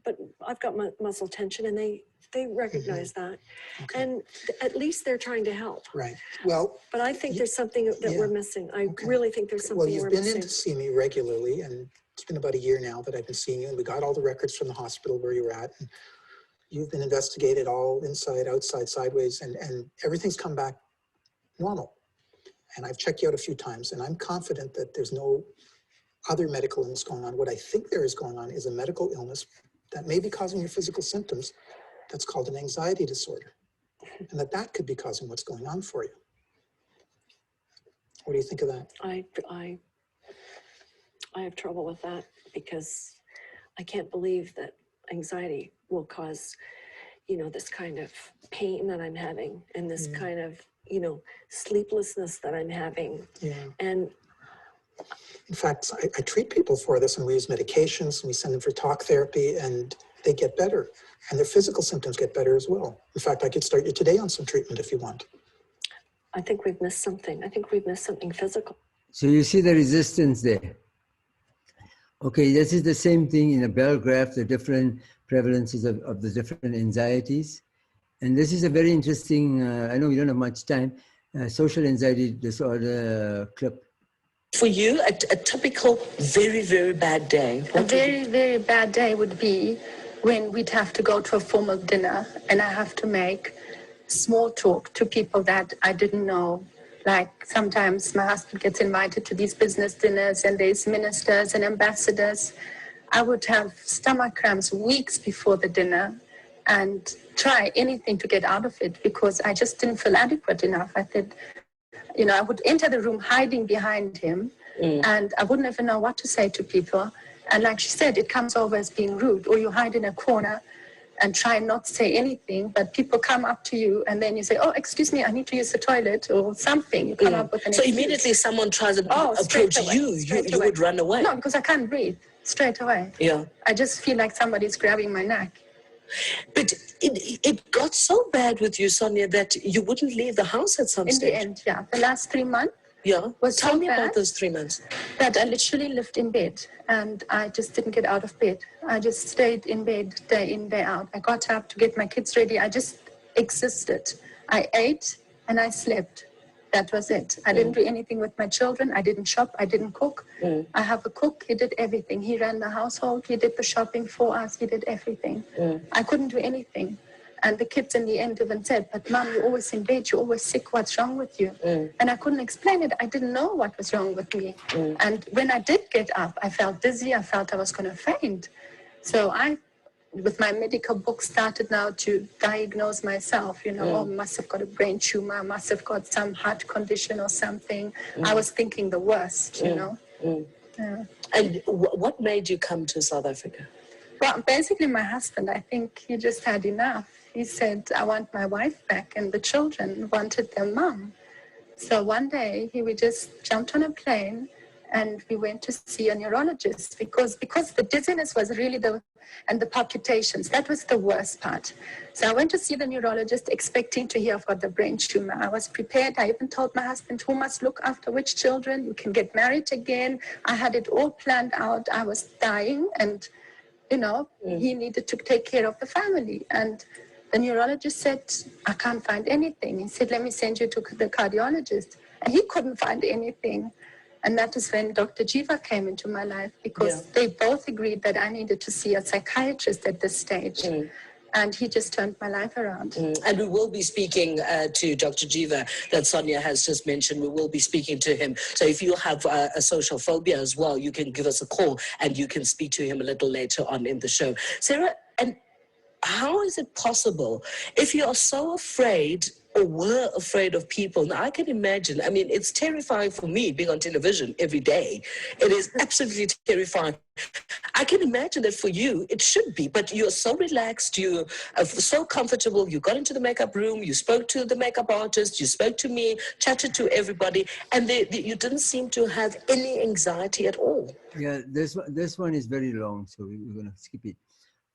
but I've got muscle tension, and they recognize that. Okay. And at least they're trying to help. Right. Well, but I think there's something that we're missing. I really think there's something we're missing. Well, you've been in to see me regularly, and it's been about a year now that I've been seeing you, and we got all the records from the hospital where you were at. And you've been investigated all inside, outside, sideways, and everything's come back normal. And I've checked you out a few times, and I'm confident that there's no other medical illness going on. What I think there is going on is a medical illness that may be causing your physical symptoms. That's called an anxiety disorder, and that could be causing what's going on for you. What do you think of that? I have trouble with that because I can't believe that anxiety will cause, this kind of pain that I'm having, and this kind of, sleeplessness that I'm having. Yeah. And in fact, I treat people for this, and we use medications, and we send them for talk therapy, and they get better, and their physical symptoms get better as well. In fact, I could start you today on some treatment if you want. I think we've missed something. I think we've missed something physical. So you see the resistance there. Okay, this is the same thing in a bell graph, the different prevalences of the different anxieties. And this is a very interesting, I know we don't have much time, social anxiety disorder clip. For you, a typical very, very bad day. A very, very bad day would be when we'd have to go to a formal dinner and I have to make small talk to people that I didn't know. Like sometimes my husband gets invited to these business dinners and there's ministers and ambassadors. I would have stomach cramps weeks before the dinner and try anything to get out of it because I just didn't feel adequate enough. I said, I would enter the room hiding behind him and I wouldn't even know what to say to people. And like she said, it comes over as being rude, or you hide in a corner and try not to say anything, but people come up to you and then you say, oh, excuse me, I need to use the toilet or something. You come up with an So excuse. Immediately someone tries to approach you would run away? No, because I can't breathe straight away. Yeah. I just feel like somebody's grabbing my neck. But it got so bad with you, Sonia, that you wouldn't leave the house at some stage. In the end, yeah. The last 3 months was Tell so me bad about those 3 months. that I literally lived in bed and I just didn't get out of bed. I just stayed in bed day in, day out. I got up to get my kids ready. I just existed. I ate and I slept. That was it. I didn't do anything with my children. I didn't shop. I didn't cook. I have a cook. He did everything. He ran the household. He did the shopping for us. He did everything. I couldn't do anything. And the kids in the end even said, but Mom, you're always in bed. You're always sick. What's wrong with you? And I couldn't explain it. I didn't know what was wrong with me. And when I did get up, I felt dizzy. I felt I was going to faint. So I, with my medical book, started now to diagnose myself, oh, must have got a brain tumor, must have got some heart condition or something. I was thinking the worst, Yeah. And what made you come to South Africa? Well, basically my husband, I think he just had enough. He said, I want my wife back, and the children wanted their mom. So one day we just jumped on a plane and we went to see a neurologist because the dizziness was really and the palpitations, that was the worst part. So I went to see the neurologist expecting to hear I've got the brain tumor. I was prepared. I even told my husband who must look after which children. You can get married again. I had it all planned out. I was dying, and he needed to take care of the family. And the neurologist said, I can't find anything. He said, let me send you to the cardiologist. And he couldn't find anything. And that is when Dr. Jeeva came into my life, because they both agreed that I needed to see a psychiatrist at this stage. And he just turned my life around. And we will be speaking to Dr. Jeeva that Sonia has just mentioned. We will be speaking to him. So if you have a social phobia as well, you can give us a call and you can speak to him a little later on in the show. Sarah, and how is it possible if you are so afraid or were afraid of people? Now, I can imagine, I mean, it's terrifying for me being on television every day. It is absolutely terrifying. I can imagine that for you, it should be, but you're so relaxed, you are so comfortable, you got into the makeup room, you spoke to the makeup artist, you spoke to me, chatted to everybody, and you didn't seem to have any anxiety at all. Yeah, this one is very long, so we're going to skip it.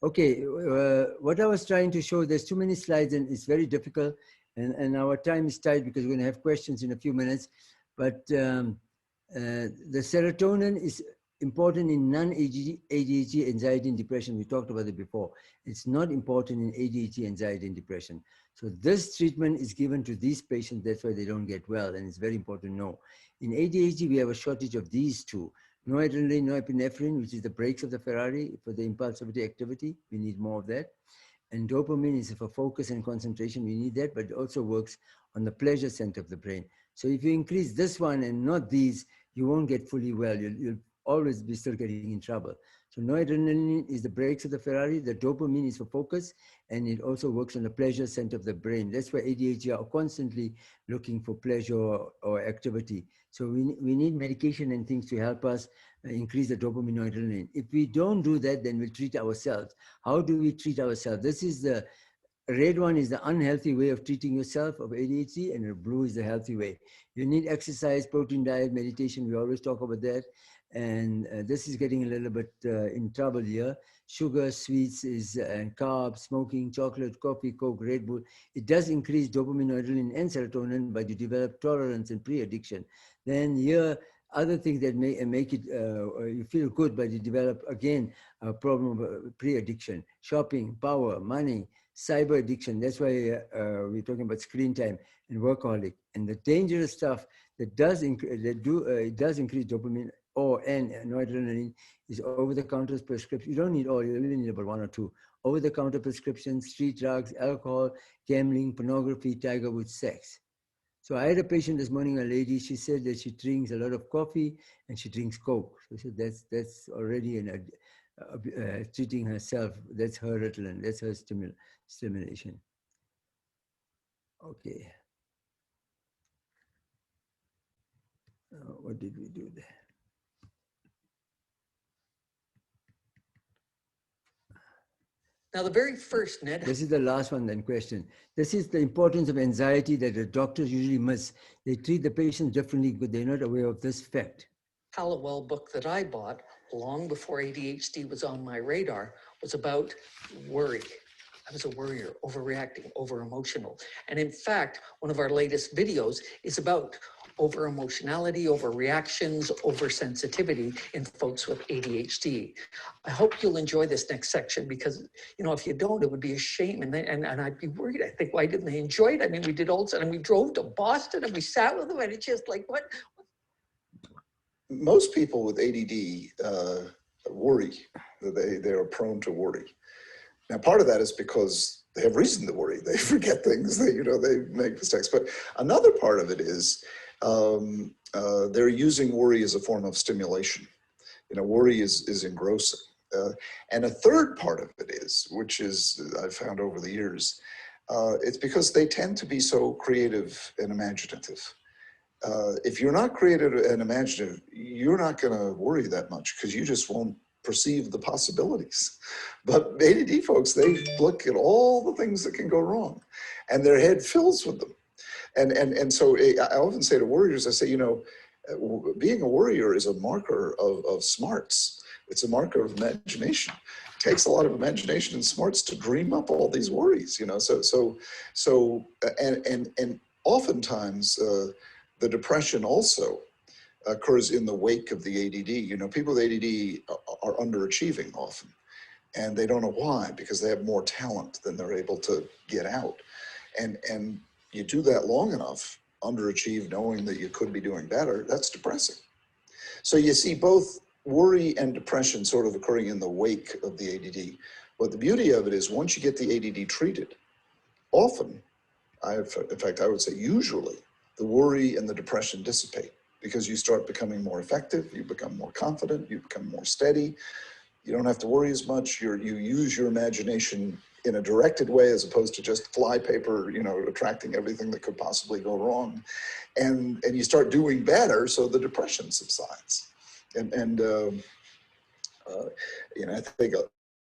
Okay, what I was trying to show, there's too many slides and it's very difficult, and our time is tight because we're going to have questions in a few minutes. But the serotonin is important in non-ADHD, anxiety and depression. We talked about it before. It's not important in ADHD, anxiety and depression. So this treatment is given to these patients. That's why they don't get well, and it's very important to know. In ADHD, we have a shortage of these two. Noradrenaline, norepinephrine, which is the brakes of the Ferrari for the impulsivity activity. We need more of that. And dopamine is for focus and concentration. We need that, but it also works on the pleasure center of the brain. So if you increase this one and not these, you won't get fully well. You'll always be still getting in trouble. So noradrenaline is the brakes of the Ferrari. The dopamine is for focus, and it also works on the pleasure center of the brain. That's why ADHD are constantly looking for pleasure or activity. So we need medication and things to help us increase the dopamine, noradrenaline. If we don't do that, then we'll treat ourselves. How do we treat ourselves? This is the red one is the unhealthy way of treating yourself of ADHD, and the blue is the healthy way. You need exercise, protein diet, meditation. We always talk about that. And this is getting a little bit in trouble here. Sugar, sweets, and carbs, smoking, chocolate, coffee, Coke, Red Bull. It does increase dopamine, adrenaline, and serotonin, but you develop tolerance and pre-addiction. Then here, other things that make it, you feel good, but you develop, again, a problem of pre-addiction. Shopping, power, money, cyber addiction. That's why we're talking about screen time and workaholic. And the dangerous stuff that does increase dopamine and noradrenaline is over-the-counter prescription. You don't need all, you only need about one or two. Over-the-counter prescriptions, street drugs, alcohol, gambling, pornography, tiger woods, sex. So I had a patient this morning, a lady, she said that she drinks a lot of coffee and she drinks Coke. So she said that's already treating herself. That's her Ritalin, that's her stimulation. Okay. What did we do there? Now, the very first, Ned. This is the last one then question. This is the importance of anxiety that the doctors usually miss. They treat the patient differently because they're not aware of this fact. Hallowell book that I bought long before ADHD was on my radar was about worry. I was a worrier, overreacting, over-emotional. And in fact, one of our latest videos is about over-emotionality, overreactions, oversensitivity in folks with ADHD. I hope you'll enjoy this next section because, you know, if you don't, it would be a shame. And I'd be worried. I think, why didn't they enjoy it? I mean, we did all of a sudden, we drove to Boston and we sat with them and it's just like, what? Most people with ADD worry. They are prone to worry. Now, part of that is because they have reason to worry. They forget things. They make mistakes. But another part of it is they're using worry as a form of stimulation. You know, worry is engrossing. And a third part of it is, which is I've found over the years, it's because they tend to be so creative and imaginative. If you're not creative and imaginative, you're not going to worry that much because you just won't perceive the possibilities. But ADD folks, they look at all the things that can go wrong and their head fills with them. And so I often say to warriors, I say, you know, being a worrier is a marker of smarts. It's a marker of imagination. It takes a lot of imagination and smarts to dream up all these worries, you know. And oftentimes the depression also occurs in the wake of the ADD. You know, people with ADD are underachieving often, and they don't know why, because they have more talent than they're able to get out. And you do that long enough, underachieve, knowing that you could be doing better, that's depressing. So you see both worry and depression sort of occurring in the wake of the ADD. But the beauty of it is once you get the ADD treated, often, in fact, I would say usually, the worry and the depression dissipate because you start becoming more effective, you become more confident, you become more steady. You don't have to worry as much. You use your imagination in a directed way as opposed to just flypaper, you know, attracting everything that could possibly go wrong. And you start doing better, so the depression subsides. And you know, I think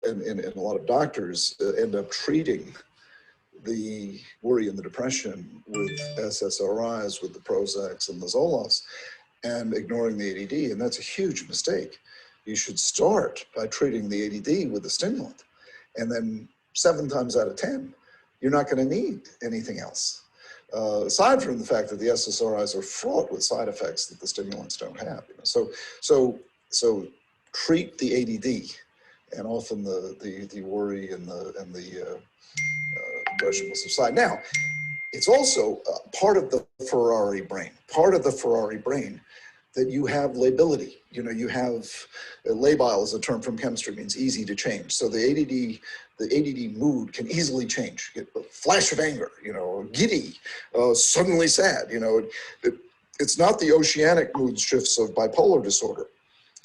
and a lot of doctors end up treating the worry and the depression with SSRIs, with the Prozacs and the Zolofts, and ignoring the ADD, and that's a huge mistake. You should start by treating the ADD with a stimulant, and then 7 times out of 10, you're not going to need anything else. Aside from the fact that the SSRIs are fraught with side effects that the stimulants don't have. You know? So treat the ADD, and often the worry and the depression will subside. Now, it's also part of the Ferrari brain that you have lability. You know, you have, labile is a term from chemistry, means easy to change. So the ADD mood can easily change. A flash of anger, you know, giddy, suddenly sad, you know. It's not the oceanic mood shifts of bipolar disorder,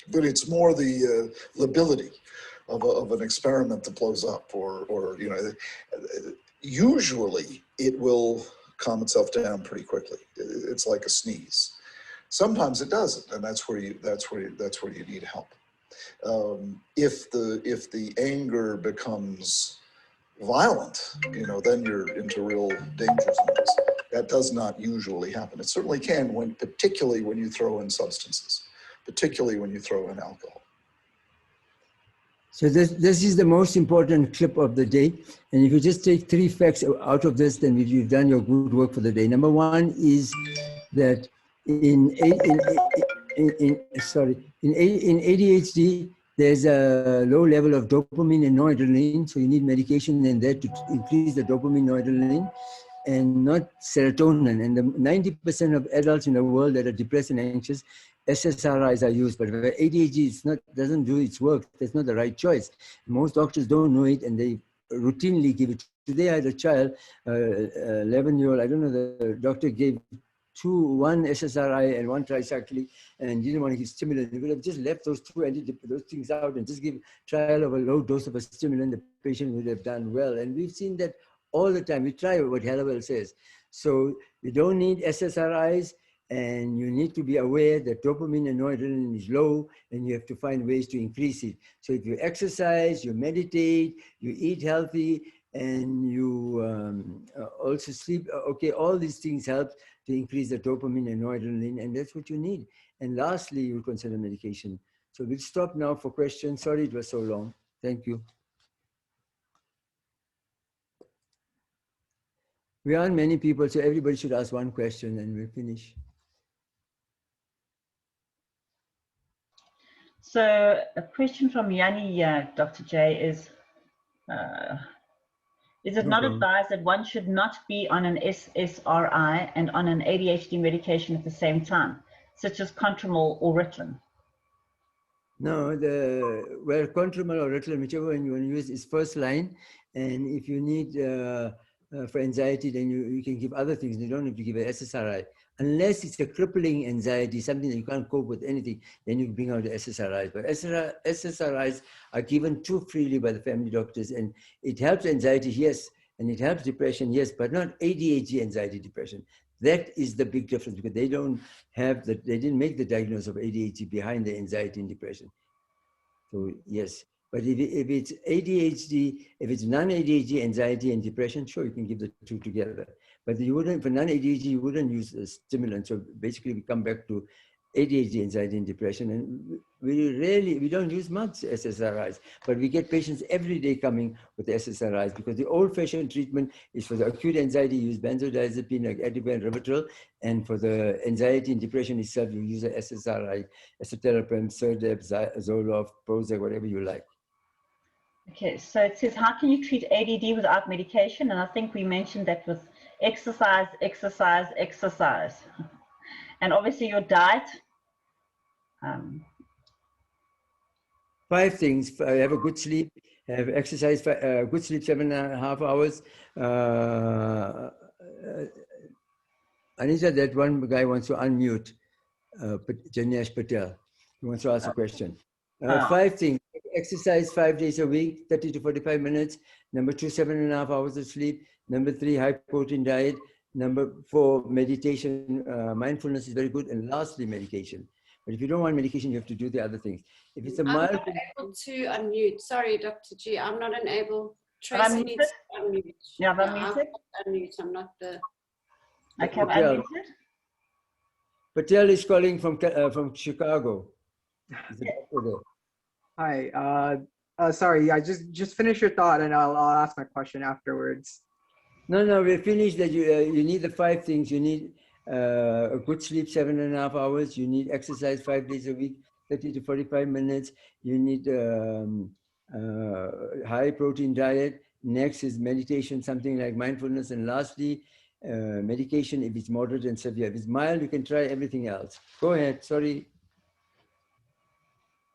but it's more the lability of an experiment that blows up, or you know, usually it will calm itself down pretty quickly. It's like a sneeze. Sometimes it doesn't, and that's where you need help. If the anger becomes violent, you know, then you're into real danger zones. That does not usually happen. It certainly can, particularly when you throw in substances, particularly when you throw in alcohol. So this is the most important clip of the day. And if you just take 3 facts out of this, then you've done your good work for the day. Number 1 is that in ADHD, there's a low level of dopamine and noradrenaline. So you need medication in there to increase the dopamine, noradrenaline, and not serotonin. And the 90% of adults in the world that are depressed and anxious, SSRIs are used, but for ADHD, doesn't do its work. That's not the right choice. Most doctors don't know it, and they routinely give it. Today I had a child, 11-year-old, I don't know, the doctor gave 1 SSRI and 1 tricyclic, and didn't want to give stimulant. He would have just left those those things out and just give trial of a low dose of a stimulant. The patient would have done well. And we've seen that all the time. We try what Hallowell says. So you don't need SSRIs, and you need to be aware that dopamine and noradrenaline is low, and you have to find ways to increase it. So if you exercise, you meditate, you eat healthy, and you also sleep, okay, all these things help to increase the dopamine and noradrenaline, and that's what you need. And lastly, you consider medication. So we'll stop now for questions. Sorry it was so long. Thank you. We aren't many people, so everybody should ask 1 question and we'll finish. So a question from Yanni, Dr. J, is it not advised that one should not be on an SSRI and on an ADHD medication at the same time, such as Contramol or Ritalin? No, well, Contramol or Ritalin, whichever one you want to use, is first line. And if you need for anxiety, then you can give other things. You don't have to give an SSRI. Unless it's a crippling anxiety, something that you can't cope with anything, then you bring out the SSRIs. But SSRIs are given too freely by the family doctors, and it helps anxiety, yes, and it helps depression, yes, but not ADHD anxiety depression. That is the big difference, because they don't have they didn't make the diagnosis of ADHD behind the anxiety and depression. So yes, but if it's ADHD, if it's non-ADHD anxiety and depression, sure, you can give the 2 together. But you wouldn't, for non-ADHD, you wouldn't use a stimulant. So basically we come back to ADHD, anxiety and depression. And we don't use much SSRIs, but we get patients every day coming with SSRIs because the old-fashioned treatment is for the acute anxiety, you use benzodiazepine like Ativan and Ritalin, and for the anxiety and depression itself, you use a SSRI, escitalopram, Serdep, Zoloft, Prozac, whatever you like. Okay, so it says, how can you treat ADD without medication? And I think we mentioned that with exercise, exercise, exercise. And obviously your diet. 5 things: have a good sleep, have exercise, good sleep 7.5 hours. Anita, that one guy wants to unmute, Janesh Patel. He wants to ask a question. 5 things: exercise 5 days a week, 30 to 45 minutes. Number 2, 7.5 hours of sleep. Number 3, high protein diet. Number 4, meditation. Mindfulness is very good. And lastly, medication. But if you don't want medication, you have to do the other things. If it's a mild... I'm not able to unmute. Sorry, Dr. G. I'm not unable. Tracy needs to unmute. Yeah, I've unmuted. Unmute. I'm not the... Okay, I've unmuted. Patel is calling from Chicago. Hi. Sorry, I just finish your thought and I'll ask my question afterwards. No, we're finished that you need the 5 things. You need a good sleep, 7.5 hours. You need exercise 5 days a week, 30 to 45 minutes. You need high protein diet. Next is meditation, something like mindfulness. And lastly, medication if it's moderate and severe. If it's mild, you can try everything else. Go ahead, sorry.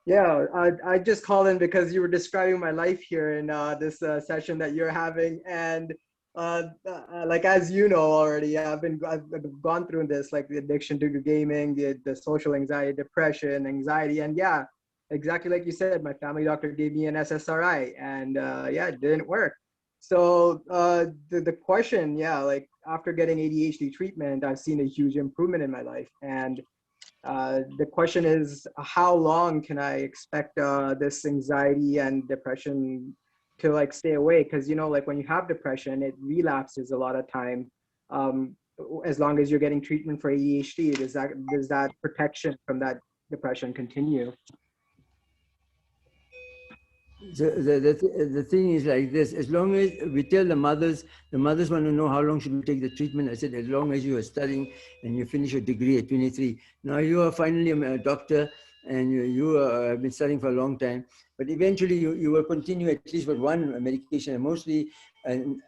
Yeah, I just called in because you were describing my life here in this session that you're having. And like, as you know already, I've gone through this, like the addiction to gaming, the social anxiety, depression, anxiety. And yeah, exactly like you said, my family doctor gave me an SSRI and yeah, it didn't work. So the question, yeah, like after getting ADHD treatment, I've seen a huge improvement in my life. And the question is, how long can I expect this anxiety and depression to like stay away? Because, you know, like when you have depression, it relapses a lot of time. As long as you're getting treatment for ADHD, does that protection from that depression continue? So the thing is like this: as long as we tell the mothers want to know how long should we take the treatment. I said, as long as you are studying and you finish your degree at 23. Now you are finally a doctor and you have been studying for a long time, but eventually you will continue at least with one medication, and mostly an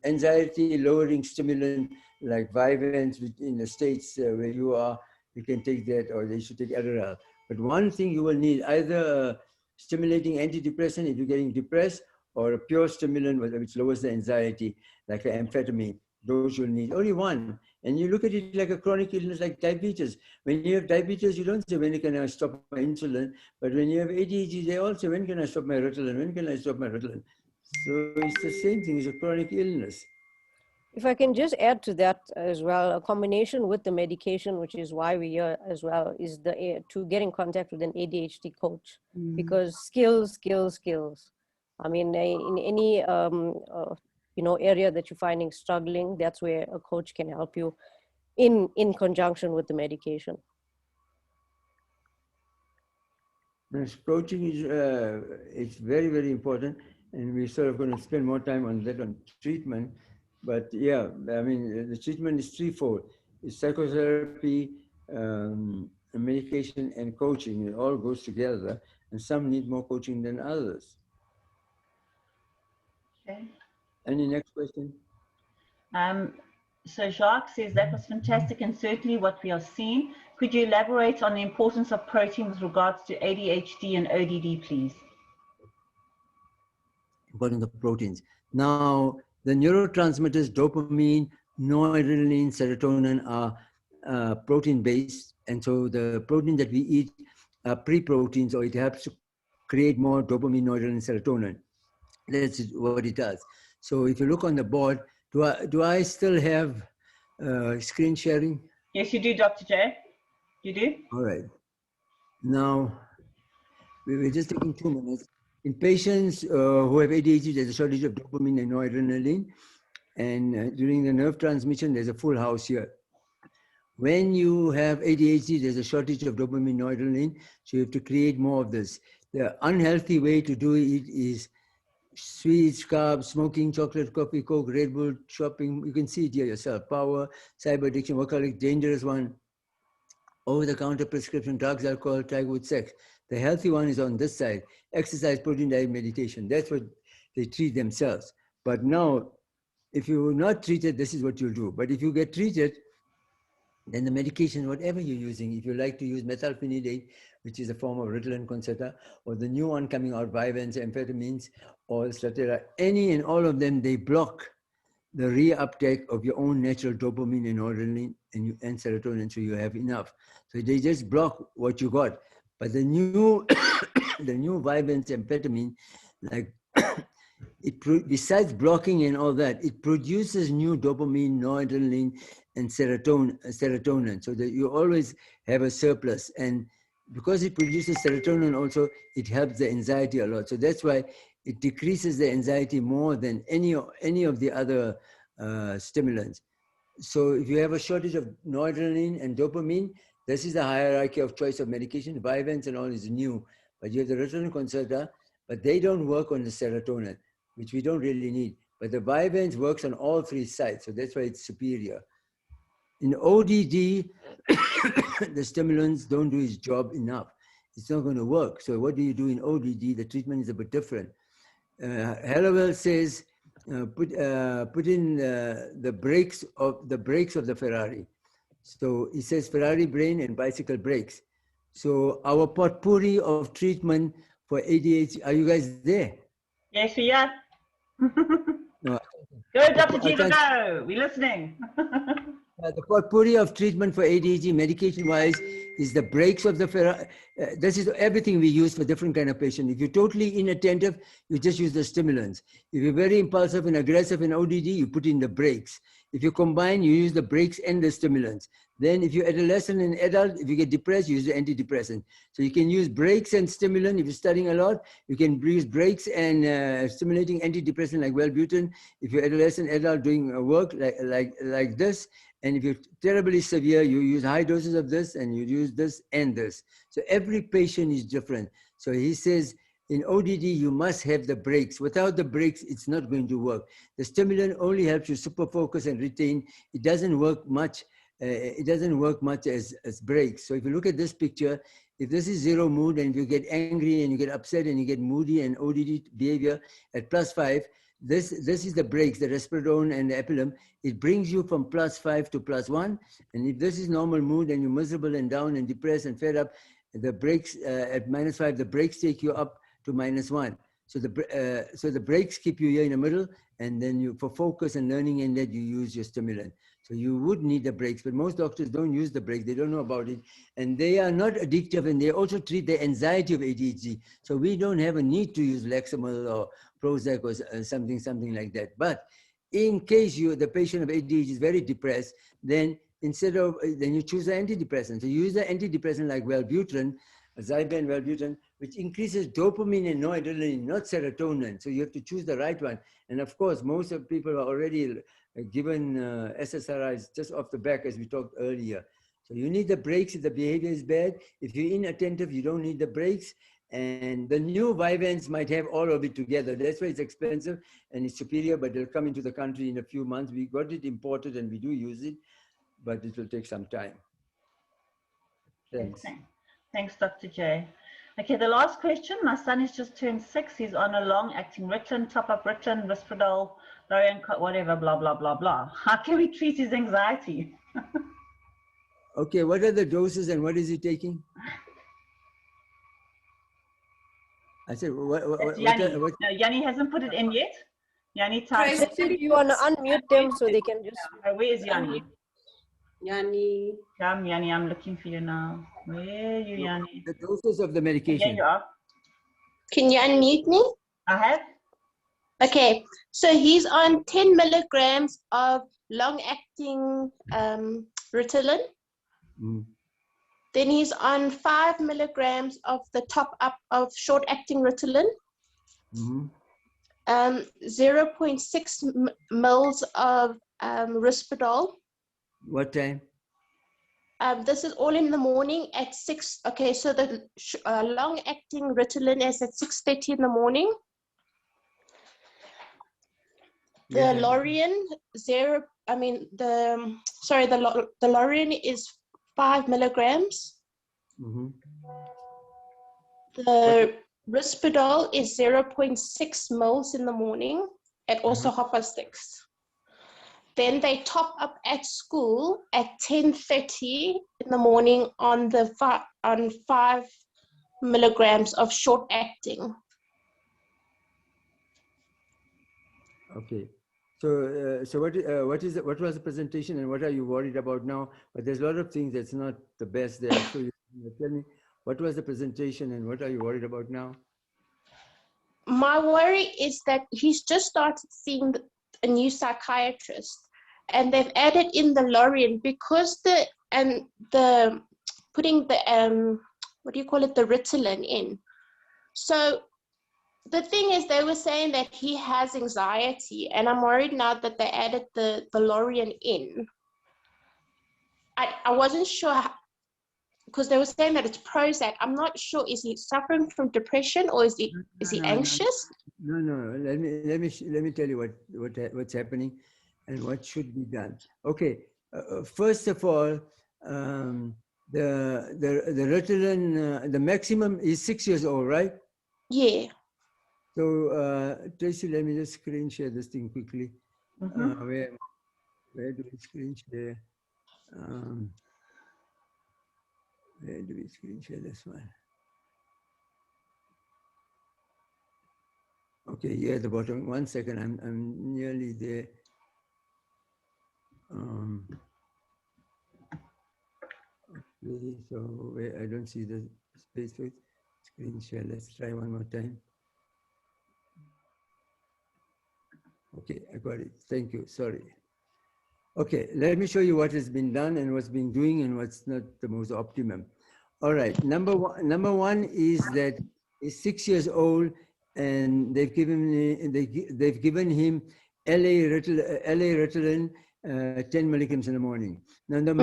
anxiety lowering stimulant like Vyvanse in the States where you are, you can take that, or they should take Adderall. But one thing you will need, either stimulating antidepressant if you're getting depressed, or a pure stimulant which lowers the anxiety, like amphetamine. Those you'll need, only one. And you look at it like a chronic illness like diabetes. When you have diabetes, you don't say, when can I stop my insulin? But when you have ADHD, they all say, when can I stop my Ritalin? When can I stop my Ritalin? So it's the same thing, it's a chronic illness. If I can just add to that as well, a combination with the medication, which is why we're here as well, is to get in contact with an ADHD coach, because skills. I mean, in any you know, area that you're finding struggling, that's where a coach can help you in conjunction with the medication. This coaching is it's very, very important, and we're sort of going to spend more time on that, on treatment. But yeah, I mean, the treatment is threefold. It's psychotherapy, medication, and coaching. It all goes together, and some need more coaching than others. Okay. Any next question? So Jacques says that was fantastic and certainly what we are seeing. Could you elaborate on the importance of protein with regards to ADHD and ODD, please? Importance of proteins. Now, the neurotransmitters dopamine, noradrenaline, serotonin are protein-based, and so the protein that we eat are pre-proteins, or it helps to create more dopamine, noradrenaline, serotonin. That's what it does. So if you look on the board, do I still have screen sharing? Yes, you do, Dr. J. You do? All right. Now, we're just taking 2 minutes. In patients who have ADHD, there's a shortage of dopamine and noradrenaline. And during the nerve transmission, there's a full house here. when you have ADHD, there's a shortage of dopamine, noradrenaline, so you have to create more of this. The unhealthy way to do it is sweets, carbs, smoking, chocolate, coffee, Coke, Red Bull, shopping. You can see it here yourself. Power, cyber addiction, workaholic, dangerous one. Over-the-counter prescription, drugs, alcohol, tag with sex. The healthy one is on this side. Exercise, protein diet, meditation. That's what they treat themselves. But now, if you're not treated, this is what you'll do. But if you get treated, then the medication, whatever you're using, if you like to use methylphenidate, which is a form of Ritalin, Concerta, or the new one coming out, Vyvanse, amphetamines, or Strattera, any and all of them, they block the reuptake of your own natural dopamine and noradrenaline and serotonin, so you have enough. So they just block what you got. But the new, the new Vyvanse amphetamine, like besides blocking and all that, it produces new dopamine, noradrenaline, and serotonin, so that you always have a surplus. And because it produces serotonin also, it helps the anxiety a lot. So that's why it decreases the anxiety more than any of the other stimulants. So if you have a shortage of noradrenaline and dopamine, this is the hierarchy of choice of medication. Vyvanse and all is new, but you have the Ritalin, Concerta, but they don't work on the serotonin, which we don't really need. But the Vyvanse works on all three sides, so that's why it's superior. In ODD, the stimulants don't do its job enough. It's not going to work. So what do you do in ODD? The treatment is a bit different. Hallowell says, put in the brakes of the Ferrari. So he says Ferrari brain and bicycle brakes. So our potpourri of treatment for ADHD, are you guys there? Yes, we are. No. Go, Dr. Jeeva, go. We're listening. The potpourri of treatment for ADHD, medication-wise, is the brakes of the Ferrari. This is everything we use for different kind of patient. If you're totally inattentive, you just use the stimulants. If you're very impulsive and aggressive in ODD, you put in the brakes. If you combine, you use the brakes and the stimulants. Then if you're adolescent and adult, if you get depressed, you use the antidepressant. So you can use brakes and stimulant. If you're studying a lot, you can use brakes and stimulating antidepressant like Wellbutrin. If you're adolescent, adult doing work like this, and if you're terribly severe, you use high doses of this and you use this and this. So every patient is different. So he says, in ODD, you must have the brakes. Without the brakes, it's not going to work. The stimulant only helps you super focus and retain. It doesn't work much. It doesn't work much as brakes. So if you look at this picture, if this is zero mood and you get angry and you get upset and you get moody and ODD behavior at +5, this is the brakes, the risperidone and the epilim. It brings you from +5 to +1. And if this is normal mood and you're miserable and down and depressed and fed up, the brakes at -5, the brakes take you up to -1. So the brakes keep you here in the middle, and then for focus and learning and that you use your stimulant. So you would need the brakes, but most doctors don't use the brakes. They don't know about it. And they are not addictive, and they also treat the anxiety of ADHD. So we don't have a need to use Lexamil or Prozac or something like that. But in case the patient of ADHD is very depressed, then then you choose an antidepressant. So you use an antidepressant like Wellbutrin, Zyban Wellbutrin, which increases dopamine and noradrenaline, not serotonin. So you have to choose the right one. And of course, most of people are already given SSRIs just off the back, as we talked earlier. So you need the brakes if the behavior is bad. If you're inattentive, you don't need the brakes. And the new Vyvanse might have all of it together. That's why it's expensive and it's superior, but they'll come into the country in a few months. We got it imported and we do use it, but it will take some time. Thanks. Thanks, Dr. J. Okay, the last question. My son has just turned 6. He's on a long-acting Ritalin, top-up Ritalin, Risperdal, Lorian, whatever, blah, blah, blah, blah. How can we treat his anxiety? Okay, what are the doses and what is he taking? I said, Yanni. No, Yanni hasn't put it in yet. Yanni, you want to unmute them so they can just... Where is Yanni? Yanni. Come, Yanni, I'm looking for you now. Where are you, Yanni? The doses of the medication. Here you are. Can you unmute me? I have. Okay, so he's on 10 milligrams of long-acting Ritalin. Mm. Then he's on 5 milligrams of the top-up of short-acting Ritalin. Mm-hmm. 0.6 mils of Risperdal. What time? This is all in the morning at 6. Okay, so the long-acting Ritalin is at 6:30 in the morning. The Lorian the Lorian is 5 milligrams. Mm-hmm. The Risperdal is 0.6 mils in the morning at also 6:30. Then they top up at school at 10:30 in the morning on 5 milligrams of short acting. Okay. So what was the presentation and what are you worried about now? But there's a lot of things that's not the best there. So you tell me, what was the presentation and what are you worried about now? My worry is that he's just started seeing a new psychiatrist, and they've added in the Lorian because putting the the Ritalin in. So the thing is, they were saying that he has anxiety, and I'm worried now that they added the Lorian in. I wasn't sure because they were saying that it's Prozac. I'm not sure, is he suffering from depression or is he anxious? No. Let me tell you what's happening and what should be done. Okay. First of all, the Ritalin, the maximum is 6 years old, right? Yeah. So Tracy, let me just screen share this thing quickly. Mm-hmm. Where do we screen share? Where do we screen share this one? Okay, here at the bottom. 1 second, I'm nearly there. Okay, so I don't see the space for it. Screen share. Let's try one more time. Okay, I got it. Thank you. Sorry. Okay, let me show you what has been done and what's been doing and what's not the most optimum. All right, number one is that he's 6 years old and they've given him LA Ritalin 10 milligrams in the morning. Now the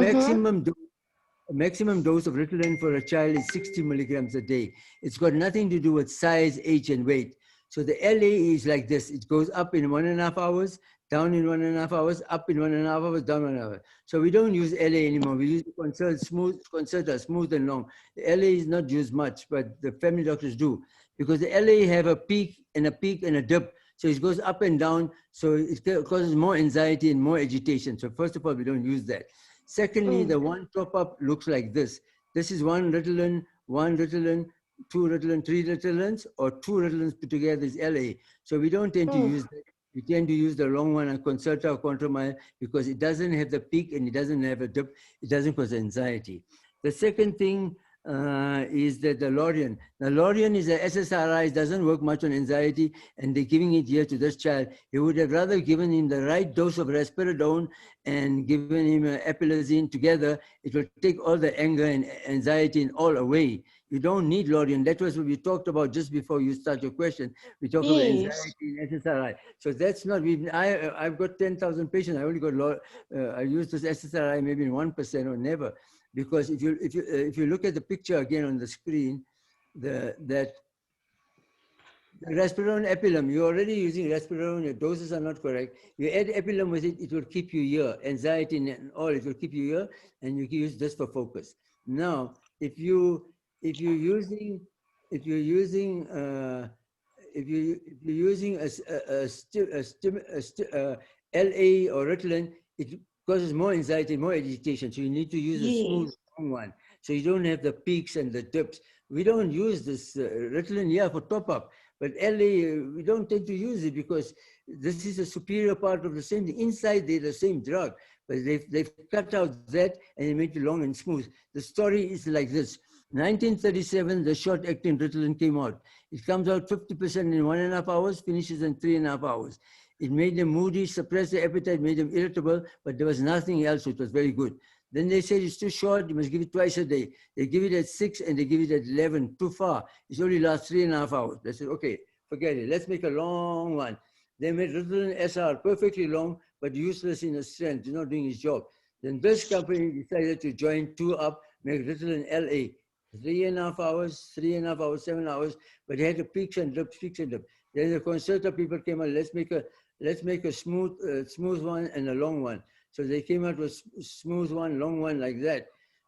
maximum dose of Ritalin for a child is 60 milligrams a day. It's got nothing to do with size, age, and weight. So the LA is like this. It goes up in 1.5 hours, down in 1.5 hours, up in 1.5 hours, down 1 hour. So we don't use LA anymore. We use Concerta, smooth and long. The LA is not used much, but the family doctors do. Because the LA have a peak and a dip. So it goes up and down. So it causes more anxiety and more agitation. So first of all, we don't use that. Secondly, the one top up looks like this. This is one Ritalin, 2 Ritalin, 3 Ritalins, or 2 Ritalins put together is LA. So we don't tend to use that. We tend to use the long one, a Concerta or Contramile, because it doesn't have the peak and it doesn't have a dip. It doesn't cause anxiety. The second thing is that the Lorian. The Lorian is a SSRI. It doesn't work much on anxiety, and they're giving it here to this child. You would have rather given him the right dose of risperidone and given him epilazine together. It will take all the anger and anxiety and all away. You don't need Lorian. That was what we talked about just before you start your question. We talked about anxiety and SSRI. So that's not, I've got 10,000 patients. I only got, I use this SSRI maybe in 1% or never. Because if you look at the picture again on the screen, the risperidone epilim, you're already using risperidone, your doses are not correct. You add epilim with it, it will keep you here. Anxiety and all, it will keep you here, and you can use this for focus. Now, if you're using LA or Ritalin, it causes more anxiety, more agitation. So you need to use a smooth, strong one. So you don't have the peaks and the dips. We don't use this Ritalin here for top up, but LA, we don't tend to use it because this is a superior part of the same thing. Inside, they're the same drug, but they've cut out that and they make it long and smooth. The story is like this. 1937, the short-acting Ritalin came out. It comes out 50% in 1.5 hours, finishes in 3.5 hours. It made them moody, suppressed their appetite, made them irritable, but there was nothing else. It was very good. Then they said it's too short, you must give it twice a day. They give it at 6 and they give it at 11, too far. It only lasts 3.5 hours. They said, okay, forget it. Let's make a long one. They made Ritalin SR perfectly long, but useless in a strength. It's not doing its job. Then this company decided to join two up, make Ritalin LA. 3.5 hours, 3.5 hours, 7 hours, but they had a peaks and dips, peaks and dips. Then the Concerta people came out, let's make a smooth one and a long one. So they came out with smooth one, long one like that.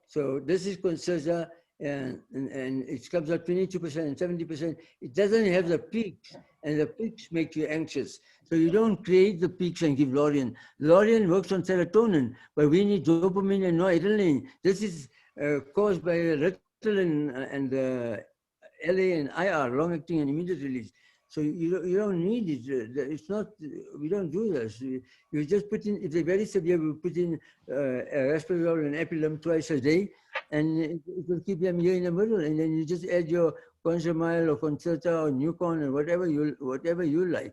So this is Concerta, and it comes out 22% and 70%. It doesn't have the peaks, and the peaks make you anxious. So you don't create the peaks and give Lorien. Lorien works on serotonin, but we need dopamine and noradrenaline. This is caused by Ritalin and LA and IR, long-acting and immediate release. So you don't need it. It's not, we don't do this. You just put in, if they're very severe, we put in Risperidone and Epilim twice a day, and it will keep them here in the middle. And then you just add your Concermile or Concerta or Newcon or whatever you like.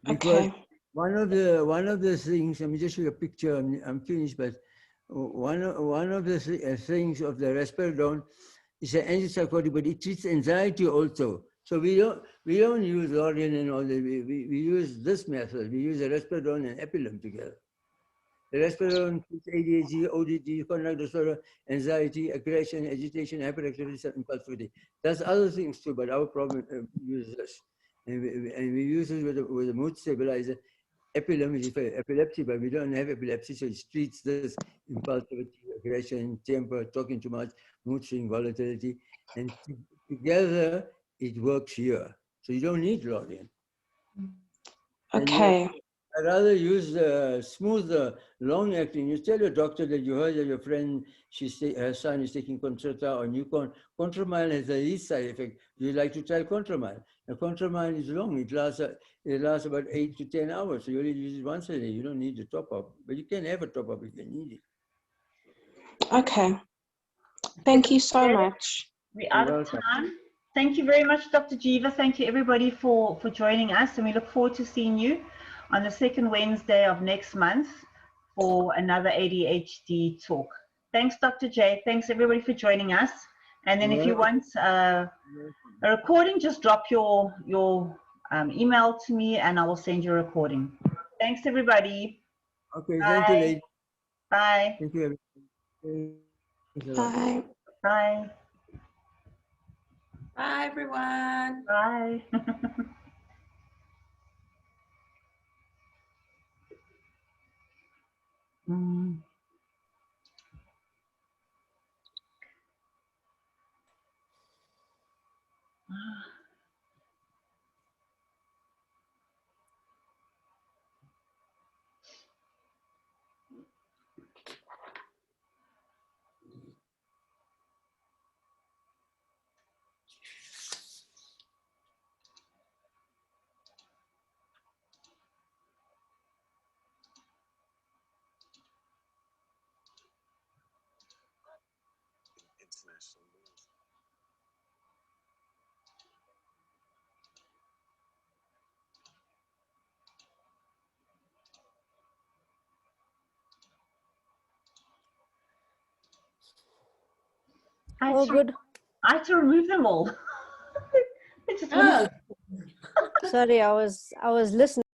Because Okay. one of the things, let me just show you a picture. I'm finished, but one of the things of the Risperidone is an antipsychotic, but it treats anxiety also. So we don't use Lorien and all that. We use this method. We use the Risperidone and Epilim together. The Risperidone treats ADHD, ODD, conduct disorder, anxiety, aggression, agitation, hyperactivity, impulsivity. That's other things too, but our problem uses this. And we use it with a mood stabilizer. Epilim is for epilepsy, but we don't have epilepsy, so it treats this impulsivity, aggression, temper, talking too much, mood swing, volatility, and together it works here. So you don't need Lorien. Okay. I'd rather use smoother, long-acting. You tell your doctor that you heard that your friend, her son is taking Concerta or Newcon. Contramile has the least side effect. You like to try Contramile. Now, Contramile is long. It lasts about 8 to 10 hours. So you only use it once a day. You don't need to top up. But you can have a top up if you need it. Okay. Thank you so much. We're out of time. Thank you very much, Dr. Jeeva. Thank you, everybody, for joining us. And we look forward to seeing you on the second Wednesday of next month for another ADHD talk. Thanks, Dr. J. Thanks, everybody, for joining us. And then if you want a recording, just drop your email to me and I will send you a recording. Thanks, everybody. Okay, bye. Thank you, lady. Bye. Thank you, Bye. everybody. Bye. Bye, everyone. Bye. Good. I had to remove them all. Sorry, I was listening.